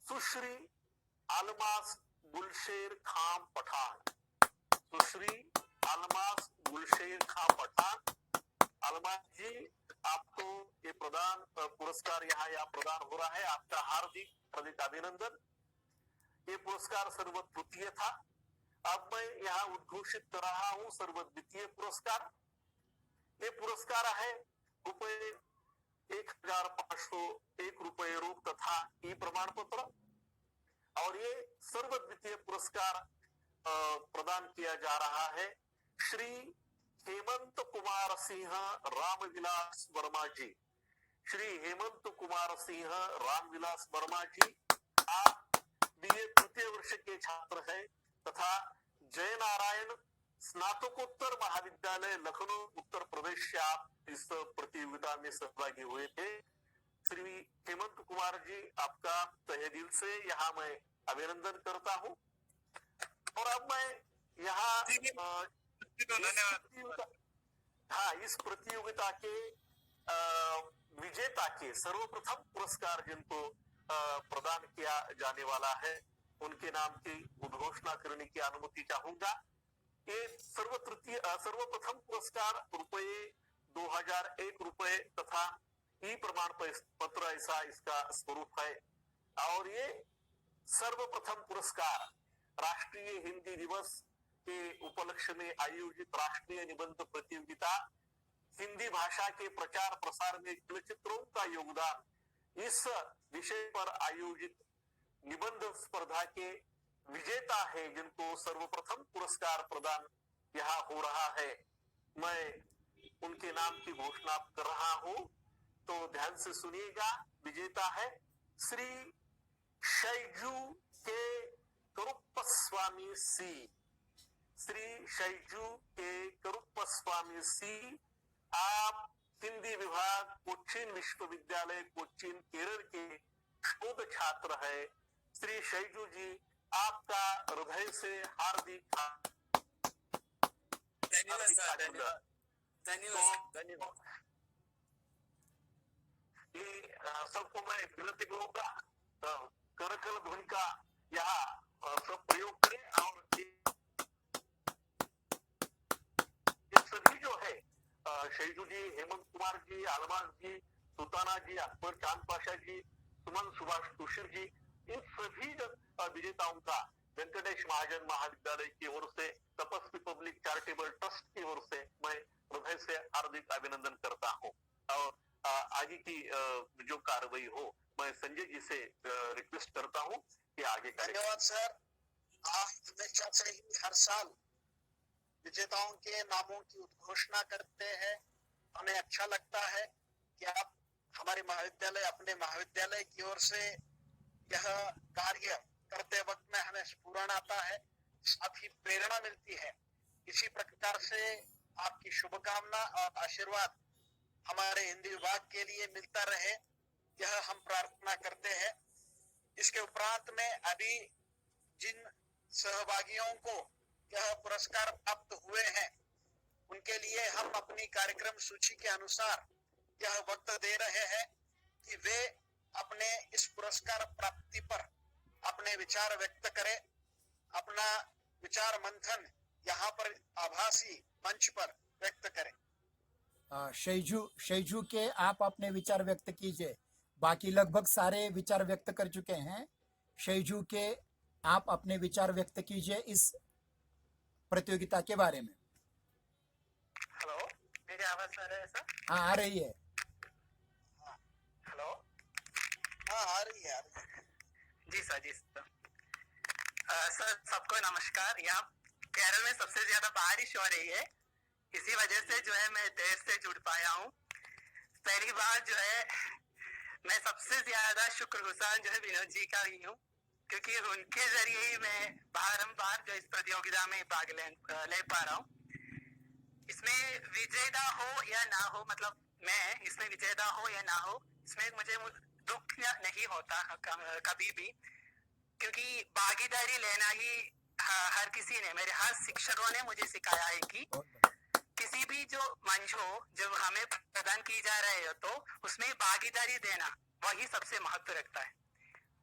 सुश्री अलमास गुलशेर खां पठान। सुश्री अलमास गुलशेर खां पठान, अलमास जी आपको ये पुरस्कार यहाँ प्रदान हो रहा है। आपका हार्दिक अभिनंदन। ये पुरस्कार सर्व तृतीय था। अब मैं यहाँ उद्घोषित कर रहा हूँ सर्व द्वितीय पुरस्कार। ये पुरस्कार है ₹1501 रोक तथा ई प्रमाण पत्र, और ये सर्व द्वितीय पुरस्कार प्रदान किया जा रहा है श्री हेमंत कुमार सिंह रामविलास वर्मा जी। श्री हेमंत कुमार सिंह रामविलास वर्मा जी, आप बीए तृतीय वर्ष के छात्र हैं तथा जय नारायण स्नातकोत्तर महाविद्यालय लखनऊ उत्तर प्रदेश से आप इस प्रतियोगिता में सहभागी हुए थे। श्री हेमंत कुमार जी, आपका तहे दिल से यहाँ मैं अभिनंदन करता हूँ। और अब मैं यहाँ इस प्रतियोगिता के विजेता के सर्वप्रथम पुरस्कार जिनको प्रदान किया जाने वाला है उनके नाम की उद्घोषणा करने की अनुमति चाहूंगा। ये सर्वप्रथम पुरस्कार ₹2001 तथा ई प्रमाण पत्र ऐसा इसका स्वरूप है। और ये सर्वप्रथम पुरस्कार राष्ट्रीय हिंदी दिवस के उपलक्ष्य में आयोजित राष्ट्रीय निबंध प्रतियोगिता, हिंदी भाषा के प्रचार प्रसार में चलचित्रों का योगदान, इस विषय पर आयोजित निबंध स्पर्धा के विजेता है जिनको सर्वप्रथम पुरस्कार प्रदान यहाँ हो रहा है। मैं उनके नाम की घोषणा कर रहा हूँ, तो ध्यान से सुनिएगा। विजेता है श्री शैजू के करुप्पस्वामी सी। श्री शैजू के करुप्पस्वामी सी, आप हिंदी विभाग कोच्चिन विश्वविद्यालय कोच्चिन केरल के शोध छात्र है। श्री शैजू जी, आपका हृदय से हार्दिक धन्यवाद। सबको मैं विनती करूंगा करकल ध्वनि का यहाँ सब प्रयोग करें, और ये सभी जो है शहीदू जी, हेमंत कुमार जी, अलमास जी, सुल्ताना जी, अकबर चांद पाशा जी, सुमन सुभाष तुषिर जी, इन सभी विजेताओं का वेंकटेश महाजन महाविद्यालय की ओर से, तपस्वी पब्लिक चैरिटेबल ट्रस्ट की ओर से मैं हृदय से हार्दिक अभिनंदन करता हूँ। और आगे की जो कार्रवाई हो, मैं संजय जी से रिक्वेस्ट करता हूँ कि आगे करें। धन्यवाद सर। आप हमेशा से ही हर साल विजेताओं के नामों की उद्घोषणा करते हैं। हमें अच्छा लगता है कि आप हमारे महाविद्यालय, अपने महाविद्यालय की ओर से यह कार्य करते वक्त में हमें स्फूर्ति आता है, साथ ही प्रेरणा मिलती है। इसी प्रकार से आपकी शुभकामना और आशीर्वाद हमारे हिंदी विभाग के लिए मिलता रहे, यह हम प्रार्थना करते हैं। इसके उपरांत में अभी जिन सहभागियों को यह पुरस्कार प्राप्त हुए हैं, उनके लिए हम अपनी कार्यक्रम सूची के अनुसार यह वक्त दे रहे हैं कि वे अपने इस पुरस्कार प्राप्ति पर अपने विचार व्यक्त करें। अपना विचार मंथन यहाँ पर आभासी मंच पर व्यक्त करें। शैजू के आप अपने विचार व्यक्त कीजिए। बाकी लगभग सारे विचार व्यक्त कर चुके हैं। शैजू के आप अपने विचार व्यक्त कीजिए इस प्रतियोगिता के बारे में। हेलो, मेरी आवाज आ रहा है सर? हाँ, आ रही है। हेलो, हाँ, आ रही है। जी सर, जी सर। सर सबको नमस्कार। यहाँ केरल में सबसे ज्यादा बारिश हो रही है, इसी वजह से जो है मैं देर से जुड़ पाया हूँ। पहली बार जो है मैं सबसे ज्यादा शुक्रगुजार जो है विनोद जी का ही हूँ, क्योंकि उनके जरिए ही मैं बारंबार जो इस प्रतियोगिता में भाग ले पा रहा हूँ। इसमें विजेता हो या ना हो, मतलब मैं इसमें विजेता हो या ना हो, इसमें मुझे दुख नहीं होता कभी भी, क्योंकि भागीदारी लेना ही हर किसी ने, मेरे हर शिक्षकों ने मुझे सिखाया है कि किसी भी जो मंच हो जब हमें प्रदान की जा रहे हो तो उसमें भागीदारी देना वही सबसे महत्व रखता है।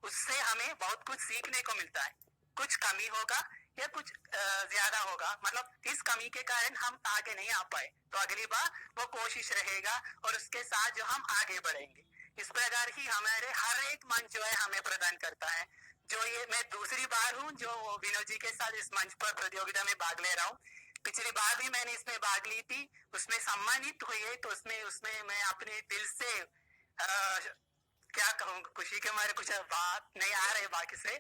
उससे हमें बहुत कुछ सीखने को मिलता है। कुछ कमी होगा या कुछ ज्यादा होगा, मतलब इस कमी के कारण हम आगे नहीं आ पाए तो अगली बार वो कोशिश रहेगा और उसके साथ जो हम आगे बढ़ेंगे। इस प्रकार ही हमारे हर एक मंच जो है हमें प्रदान करता है। जो ये मैं दूसरी बार हूँ जो विनोद जी के साथ इस मंच पर प्रतियोगिता में भाग ले रहा हूँ। पिछली बार भी मैंने इसमें भाग ली थी, उसमें सम्मानित हुई है, तो उसमें मैं अपने दिल से क्या कहूँ, खुशी के मारे कुछ बात नहीं आ रही बाकी से।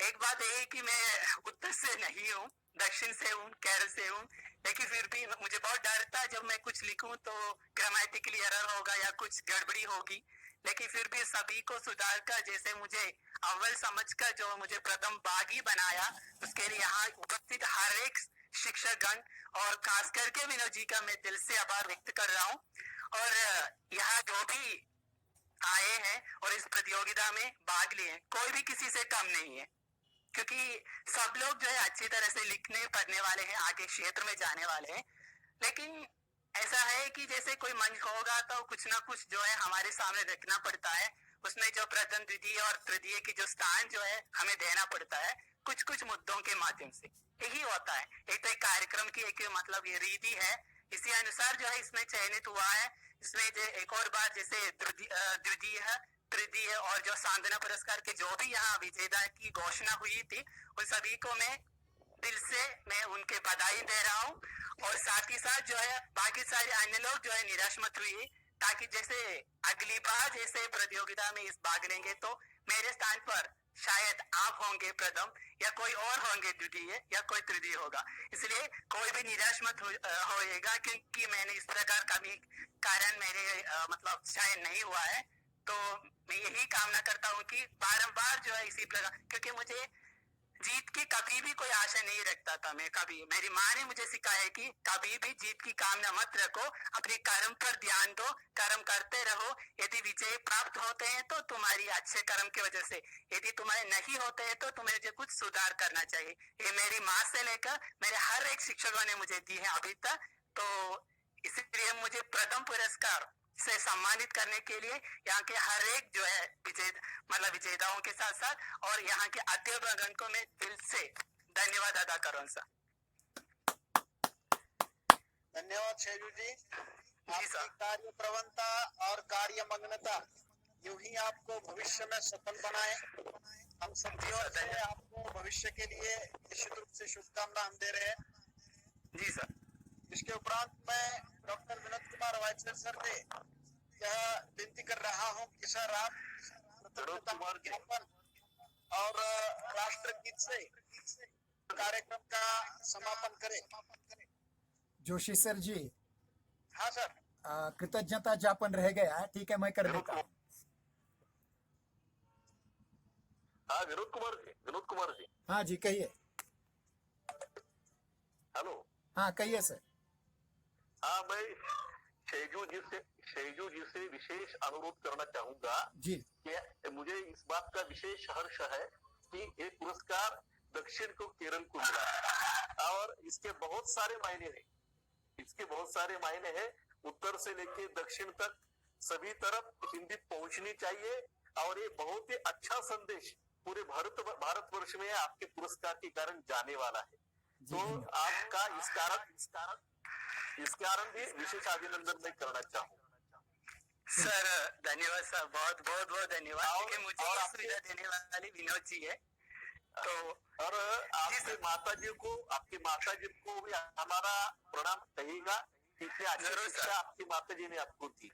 एक बात यह है कि मैं उत्तर से नहीं हूँ, दक्षिण से हूँ, केरल से हूँ, लेकिन फिर भी मुझे बहुत डर था जब मैं कुछ लिखूं तो ग्रामेटिकली एरर होगा या कुछ गड़बड़ी होगी, लेकिन फिर भी सभी को सुधार कर जैसे मुझे अव्वल समझकर जो मुझे प्रथम भागी बनाया, उसके लिए यहाँ उपस्थित हर एक शिक्षकगण और खास करके विनोद जी का मैं दिल से आभार व्यक्त कर रहा हूँ। और यहाँ जो भी आए हैं और इस प्रतियोगिता में भाग लिए, कोई भी किसी से कम नहीं है, क्योंकि सब लोग जो है अच्छी तरह से लिखने पढ़ने वाले हैं, आगे क्षेत्र में जाने वाले हैं। लेकिन ऐसा है कि जैसे कोई मंच होगा तो कुछ ना कुछ जो है हमारे सामने रखना पड़ता है, उसमें जो प्रथम द्वितीय और तृतीय की जो स्थान जो है हमें देना पड़ता है कुछ कुछ मुद्दों के माध्यम से। यही होता है, एक तो एक कार्यक्रम की एक मतलब ये रीति है, इसी अनुसार जो है इसमें चयनित हुआ है। इसमें जो एक और बार जैसे द्वितीय तृतीय और जो सांत्वना पुरस्कार के जो भी यहाँ विजेता की घोषणा हुई थी, उन सभी को मैं दिल से मैं उनके बधाई दे रहा हूँ। और साथ ही साथ जो है बाकी सारे अन्य लोग जो है निराश मत हुई, ताकि जैसे अगली बार जैसे प्रतियोगिता में इस भाग लेंगे तो मेरे स्थान पर शायद आप होंगे प्रथम या कोई और होंगे द्वितीय या कोई तृतीय होगा। इसलिए कोई भी निराश मत होएगा, क्योंकि मैंने इस प्रकार कभी कारण मेरे मतलब शायद नहीं हुआ है। तो मैं यही कामना करता हूँ कि बारंबार जो है इसी प्रकार, क्योंकि मुझे जीत की कभी भी कोई आशा नहीं रखता था मैं कभी। मेरी माँ ने मुझे सिखाया कि कभी भी जीत की कामना मत रखो, अपने कर्म पर ध्यान दो, कर्म करते रहो। यदि विजय प्राप्त होते हैं तो तुम्हारी अच्छे कर्म की वजह से, यदि तुम्हारे नहीं होते हैं तो तुम्हें कुछ सुधार करना चाहिए। ये मेरी माँ से लेकर मेरे हर एक शिक्षकों ने मुझे दी है अभी तक। तो इसलिए मुझे प्रथम पुरस्कार से सम्मानित करने के लिए यहाँ के हर एक जो है विजेताओं के साथ साथ और यहाँ के अध्यापकगण को मैं दिल से धन्यवाद अदा करूँ सर। धन्यवाद शेजू जी। आपकी सर। कार्य प्रवणता और कार्य मग्नता यूं ही आपको भविष्य में सफल बनाए। हम सब की ओर से आपको भविष्य के लिए निश्चित रूप से शुभकामना हम दे रहे हैं। जी सर। इसके उपरांत मैं डॉक्टर विनोद कुमार वाइसर सर से यह विनती कर रहा हूं कि सर आप कृतज्ञता ज्ञापन और राष्ट्रगीत से कार्यक्रम का समापन करें। जोशी सर जी, हाँ सर। कृतज्ञता ज्ञापन रह गया है, ठीक है, मैं कर देता हूँ। हाँ विनोद कुमार जी। हाँ जी कहिए। हेलो। हाँ कहिए सर। हाँ, मैं शेजू जी से विशेष अनुरोध करना चाहूंगा जी कि मुझे इस बात का विशेष हर्ष है कि ये पुरस्कार दक्षिण को केरल को मिला है और इसके बहुत सारे मायने हैं। उत्तर से लेके दक्षिण तक सभी तरफ हिंदी पहुंचनी चाहिए और ये बहुत ही अच्छा संदेश पूरे भारतवर्ष में आपके पुरस्कार के कारण जाने वाला है। तो आपका इस कारण भी विशेष अभिनंदन मैं करना चाहूँ सर। धन्यवाद सर, बहुत बहुत बहुत धन्यवाद, क्योंकि मुझे सुविधा देने वाले विनोद जी है। तो और आपके माता जी को भी हमारा प्रणाम कहिएगा। जरूर सर। आपकी माता जी ने आपको दी।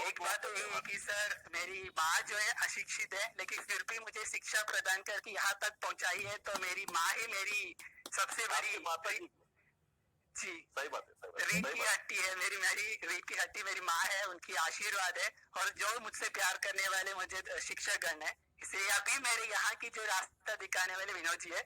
एक बात तो ये है कि सर मेरी माँ जो है अशिक्षित है, लेकिन फिर भी मुझे शिक्षा प्रदान करके यहाँ तक पहुँचाई है, तो मेरी माँ ही मेरी सबसे बड़ी माता जी। जी सही बात है, सही बात है, रीत सही की बात है। हट्टी है मेरी रीत की हट्टी मेरी माँ है, उनकी आशीर्वाद है, और जो मुझसे प्यार करने वाले मुझे शिक्षकगण है। इसलिए अभी मेरे यहाँ की जो रास्ता दिखाने वाले विनोद जी है,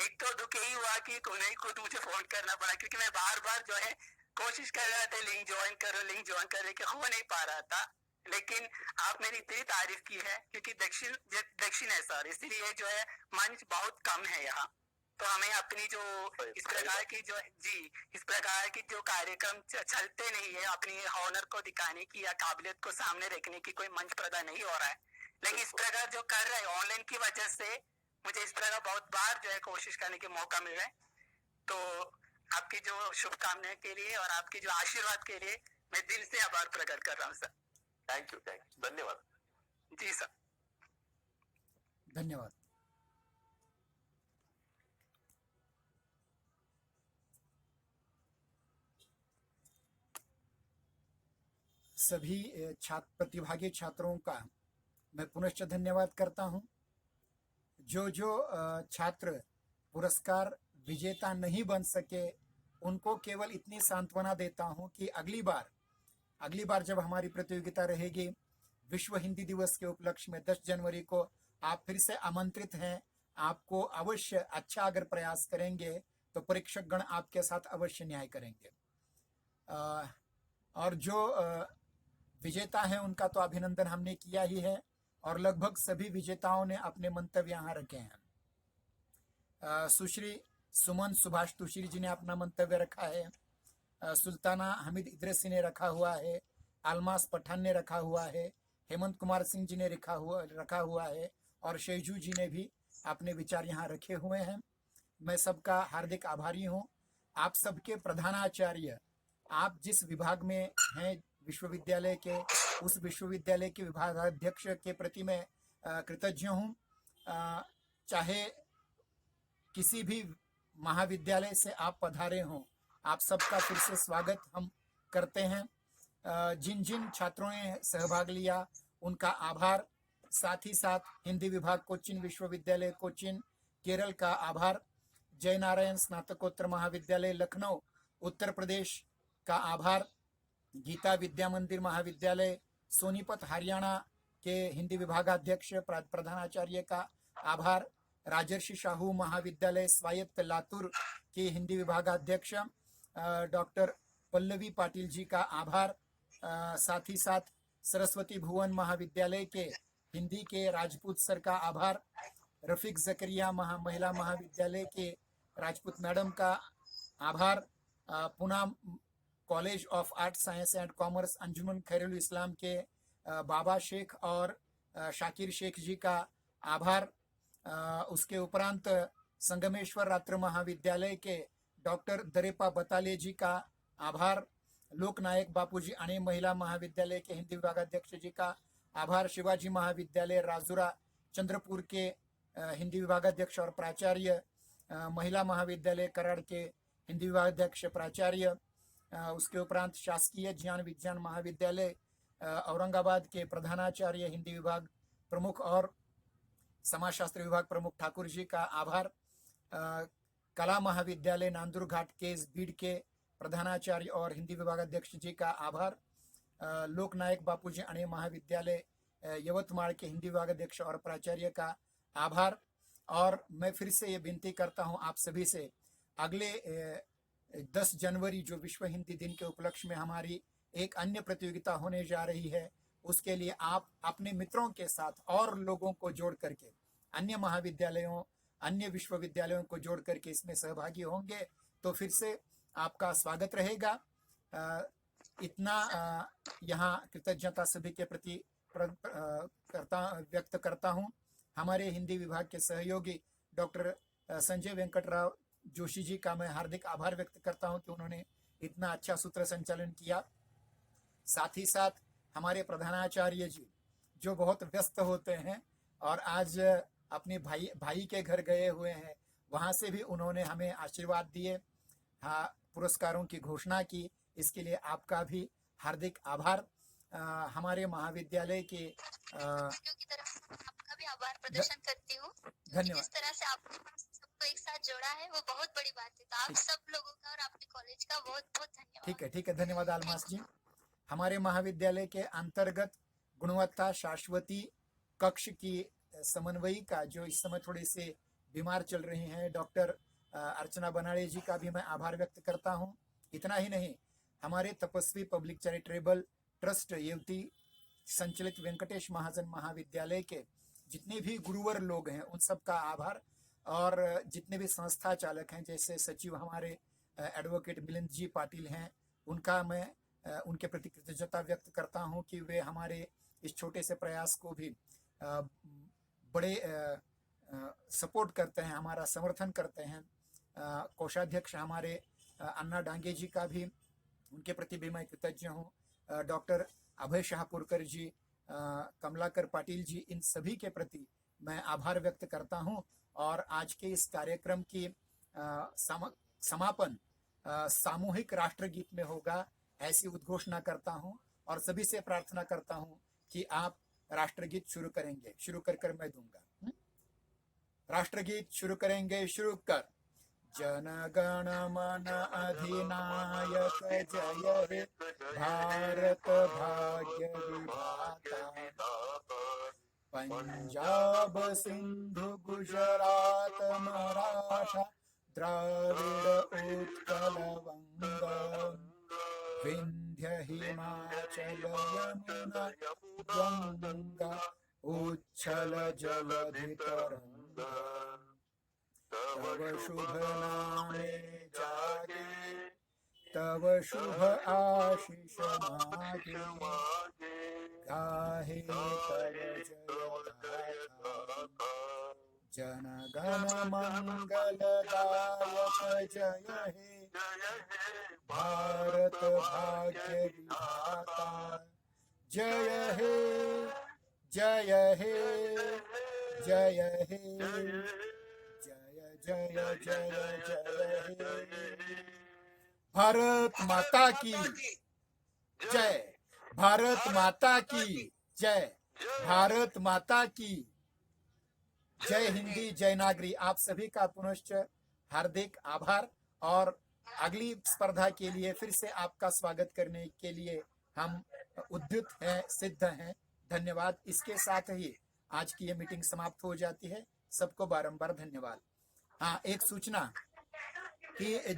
एक तो दुख यही हुआ कि उन्हें खुद मुझे फोन करना पड़ा, क्योंकि मैं बार बार जो है कोशिश कर रहा था लिंक ज्वाइन कर लेकिन हो नहीं पा रहा था। लेकिन आप मेरी इतनी तारीफ की है, क्योंकि दक्षिण है सर, इसीलिए जो है मंच बहुत कम है यहाँ। तो हमें अपनी जो इस प्रकार की जो जी इस प्रकार की जो कार्यक्रम चलते नहीं है, अपनी हॉनर को दिखाने की या काबिलियत को सामने रखने की कोई मंच प्रदान नहीं हो रहा है। लेकिन इस प्रकार जो कर रहे हैं ऑनलाइन की वजह से मुझे इस प्रकार बहुत बार जो है कोशिश करने के मौका मिल रहा है। तो आपकी जो शुभकामनाएं के लिए और आपके जो आशीर्वाद के लिए मैं दिल से आभार प्रकट कर रहा हूँ सर। थैंक यू, धन्यवाद। जी सर। धन्यवाद। सभी प्रतिभागी छात्रों का मैं पुनश्च धन्यवाद करता हूं। जो छात्र पुरस्कार विजेता नहीं बन सके उनको केवल इतनी सांत्वना देता हूं कि अगली बार जब हमारी प्रतियोगिता रहेगी विश्व हिंदी दिवस के उपलक्ष्य में 10 जनवरी को आप फिर से आमंत्रित हैं। आपको अवश्य अच्छा अगर प्रयास करेंगे तो परीक्षक गण आपके साथ अवश्य न्याय करेंगे। और जो विजेता हैं उनका तो अभिनंदन हमने किया ही है, और लगभग सभी विजेताओं ने अपने मंतव्य यहाँ रखे हैं। सुश्री सुमन सुभाष तुषरी जी ने अपना मंतव्य रखा है, सुल्ताना हमीद इदरसी ने रखा हुआ है, अलमास पठान ने रखा हुआ है, हेमंत कुमार सिंह जी ने रखा हुआ है, और शेजू जी ने भी अपने विचार यहाँ रखे हुए हैं। मैं सबका हार्दिक आभारी हूँ। आप सबके प्रधानाचार्य, आप जिस विभाग में हैं विश्वविद्यालय के, उस विश्वविद्यालय के विभागाध्यक्ष के प्रति मैं कृतज्ञ हूँ। चाहे किसी भी महाविद्यालय से आप पधारे हों, आप सबका फिर से स्वागत हम करते हैं। जिन जिन छात्रों ने सहभाग लिया उनका आभार, साथ ही साथ हिंदी विभाग कोचिन विश्वविद्यालय कोचिन केरल का आभार, जय नारायण स्नातकोत्तर महाविद्यालय लखनऊ उत्तर प्रदेश का आभार, गीता विद्या मंदिर महाविद्यालय सोनीपत हरियाणा के हिंदी विभागाध्यक्ष प्रधानाचार्य का आभार, राजर्षि शाहू महाविद्यालय स्वायत्त लातूर के हिंदी विभागाध्यक्ष डॉक्टर पल्लवी पाटिल जी का आभार, साथ ही साथ सरस्वती भुवन महाविद्यालय के हिंदी के राजपूत सर का आभार, रफीक जकरिया महिला महाविद्यालय के राजपूत मैडम का आभार, Pune college of art science and commerce Anjuman Khairul Islam के बाबा शेख और शाकिर शेख जी का आभार, उसके उपरांत संगमेश्वर रात्र महाविद्यालय के डॉक्टर दरेपा बताले जी का आभार, लोकनायक बापूजी अणे महिला महाविद्यालय के हिंदी विभागाध्यक्ष जी का आभार, शिवाजी महाविद्यालय राजुरा चंद्रपुर के हिंदी विभागाध्यक्ष और प्राचार्य, महिला महाविद्यालय कराड़ के हिंदी विभागाध्यक्ष प्राचार्य, उसके उपरांत शासकीय ज्ञान विज्ञान महाविद्यालय औरंगाबाद के प्रधानाचार्य हिंदी विभाग प्रमुख और समाजशास्त्र विभाग प्रमुख ठाकुर जी का आभार, कला महाविद्यालय नांदुर घाट के बीड के प्रधानाचार्य और हिंदी विभागाध्यक्ष जी का आभार, लोकनायक बापूजी अणे महाविद्यालय यवतमाल के हिंदी विभागाध्यक्ष और प्राचार्य का आभार। और मैं फिर से ये विनती करता हूँ आप सभी से, अगले 10 जनवरी जो विश्व हिंदी दिन के उपलक्ष्य में हमारी एक अन्य प्रतियोगिता होने जा रही है, उसके लिए आप अपने मित्रों के साथ और लोगों को जोड़ करके, अन्य महाविद्यालयों अन्य विश्वविद्यालयों को जोड़ करके इसमें सहभागी होंगे तो फिर से आपका स्वागत रहेगा। इतना यहाँ कृतज्ञता सभी के प्रति व्यक्त करता हूँ। हमारे हिंदी विभाग के सहयोगी डॉक्टर संजय वेंकटराव जोशी जी का मैं हार्दिक आभार व्यक्त करता हूँ कि उन्होंने इतना अच्छा सूत्र संचालन किया। साथ ही साथ हमारे प्रधानाचार्य जी जो बहुत व्यस्त होते हैं और आज अपने भाई के घर गए हुए हैं, वहाँ से भी उन्होंने हमें आशीर्वाद दिए, हाँ पुरस्कारों की घोषणा की, इसके लिए आपका भी हार्दिक आभार। हमारे महाविद्यालय के की तरफ आपका भी आभार प्रदर्शन करती हूँ। धन्यवाद। जिस तरह से आप सबको एक साथ जोड़ा है वो बहुत बड़ी बात है। तो आप सब लोगों का और आपके कॉलेज का बहुत बहुत धन्यवाद। ठीक है, धन्यवाद आलमास जी। हमारे महाविद्यालय के अंतर्गत गुणवत्ता शाश्वती कक्ष की समन्वयिका जो इस समय थोड़े से बीमार चल रही हैं, डॉक्टर अर्चना बनाड़े जी का भी मैं आभार व्यक्त करता हूं। इतना ही नहीं, हमारे तपस्वी पब्लिक चैरिटेबल ट्रस्ट युवती संचालित वेंकटेश महाजन महाविद्यालय के जितने भी गुरुवर लोग हैं उन सब का आभार, और जितने भी संस्था चालक हैं, जैसे सचिव हमारे एडवोकेट मिलिंद जी पाटिल हैं, उनका मैं उनके प्रति कृतज्ञता व्यक्त करता हूं कि वे हमारे इस छोटे से प्रयास को भी बड़े सपोर्ट करते हैं, हमारा समर्थन करते हैं। कोषाध्यक्ष हमारे अन्ना डांगे जी का भी उनके प्रति भी मैं कृतज्ञ हूँ। डॉक्टर अभय शाहपुरकर जी, कमलाकर पाटिल जी, इन सभी के प्रति मैं आभार व्यक्त करता हूँ। और आज के इस कार्यक्रम की समापन सामूहिक राष्ट्रगीत में होगा, ऐसी उद्घोषणा करता हूँ और सभी से प्रार्थना करता हूँ कि आप राष्ट्रगीत शुरू करेंगे। शुरू कर मैं दूंगा। राष्ट्रगीत शुरू करेंगे, शुरू कर। जन गण मन अधिनायक जय हे भारत भाग्य विधाता, पंजाब सिंधु गुजरात मराठा द्राविड़ उत्कल वंग, विंध्य हिमाचल यमुना गंगा उच्छल जलधि तरंगा, तव शुभ नामे जागे तव शुभ आशीष मागे, गाहे तव जय गाथा, जन गण मंगल दायक जय हे भारत भाग्य विधाता, जय हे जय हे जय हे जय जय जय जय हे। भारत माता की जय, भारत माता की जय, भारत माता की जय हिंदी, जय नागरी। आप सभी का पुनश्च हार्दिक आभार, और अगली स्पर्धा के लिए फिर से आपका स्वागत करने के लिए हम उद्युत हैं, सिद्ध हैं। धन्यवाद। इसके साथ ही आज की ये मीटिंग समाप्त हो जाती है। सबको बारंबार धन्यवाद। हाँ, एक सूचना कि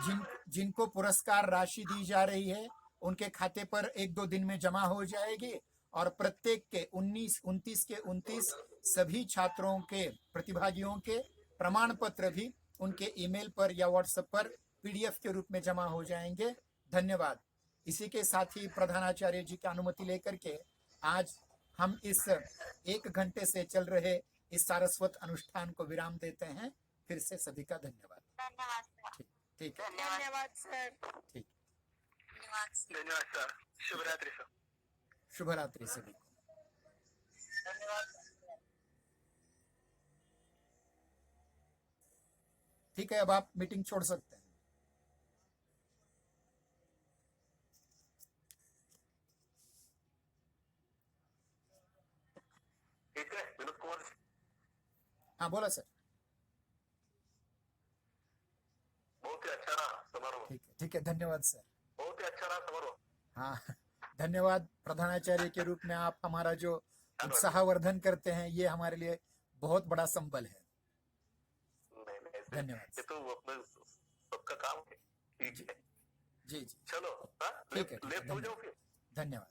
जिनको पुरस्कार राशि दी जा रही है उनके खाते पर 1-2 दिन में जमा हो जाएगी, और प्रत्येक के 29 के 29 सभी छात्रों के, प्रतिभागियों के प्रमाण पत्र भी उनके ईमेल पर या व्हाट्सएप पर PDF के रूप में जमा हो जाएंगे। धन्यवाद। इसी के साथ ही प्रधानाचार्य जी की अनुमति लेकर के आज हम इस 1 घंटे से चल रहे इस सारस्वत अनुष्ठान को विराम देते हैं। फिर से सभी का धन्यवाद। धन्यवाद सर। ठीक है, धन्यवाद सर। ठीक। धन्यवाद सर। शुभ रात्रि सर। शुभ रात्रि सभी को। ठीक है, अब आप मीटिंग छोड़ सकते हैं। ठीक है विनोद कुमार। हाँ बोला सर। बहुत ही अच्छा रहा समारोह। ठीक है, धन्यवाद सर। बहुत ही अच्छा रहा समारोह। हाँ, धन्यवाद। प्रधानाचार्य के रूप में आप हमारा जो उत्साहवर्धन करते हैं, ये हमारे लिए बहुत बड़ा संबल है। धन्यवाद। ये तो अपने सबका काम है। ठीक है जी। चलो, ठीक है, लेफ्ट हो जाओ फिर। धन्यवाद।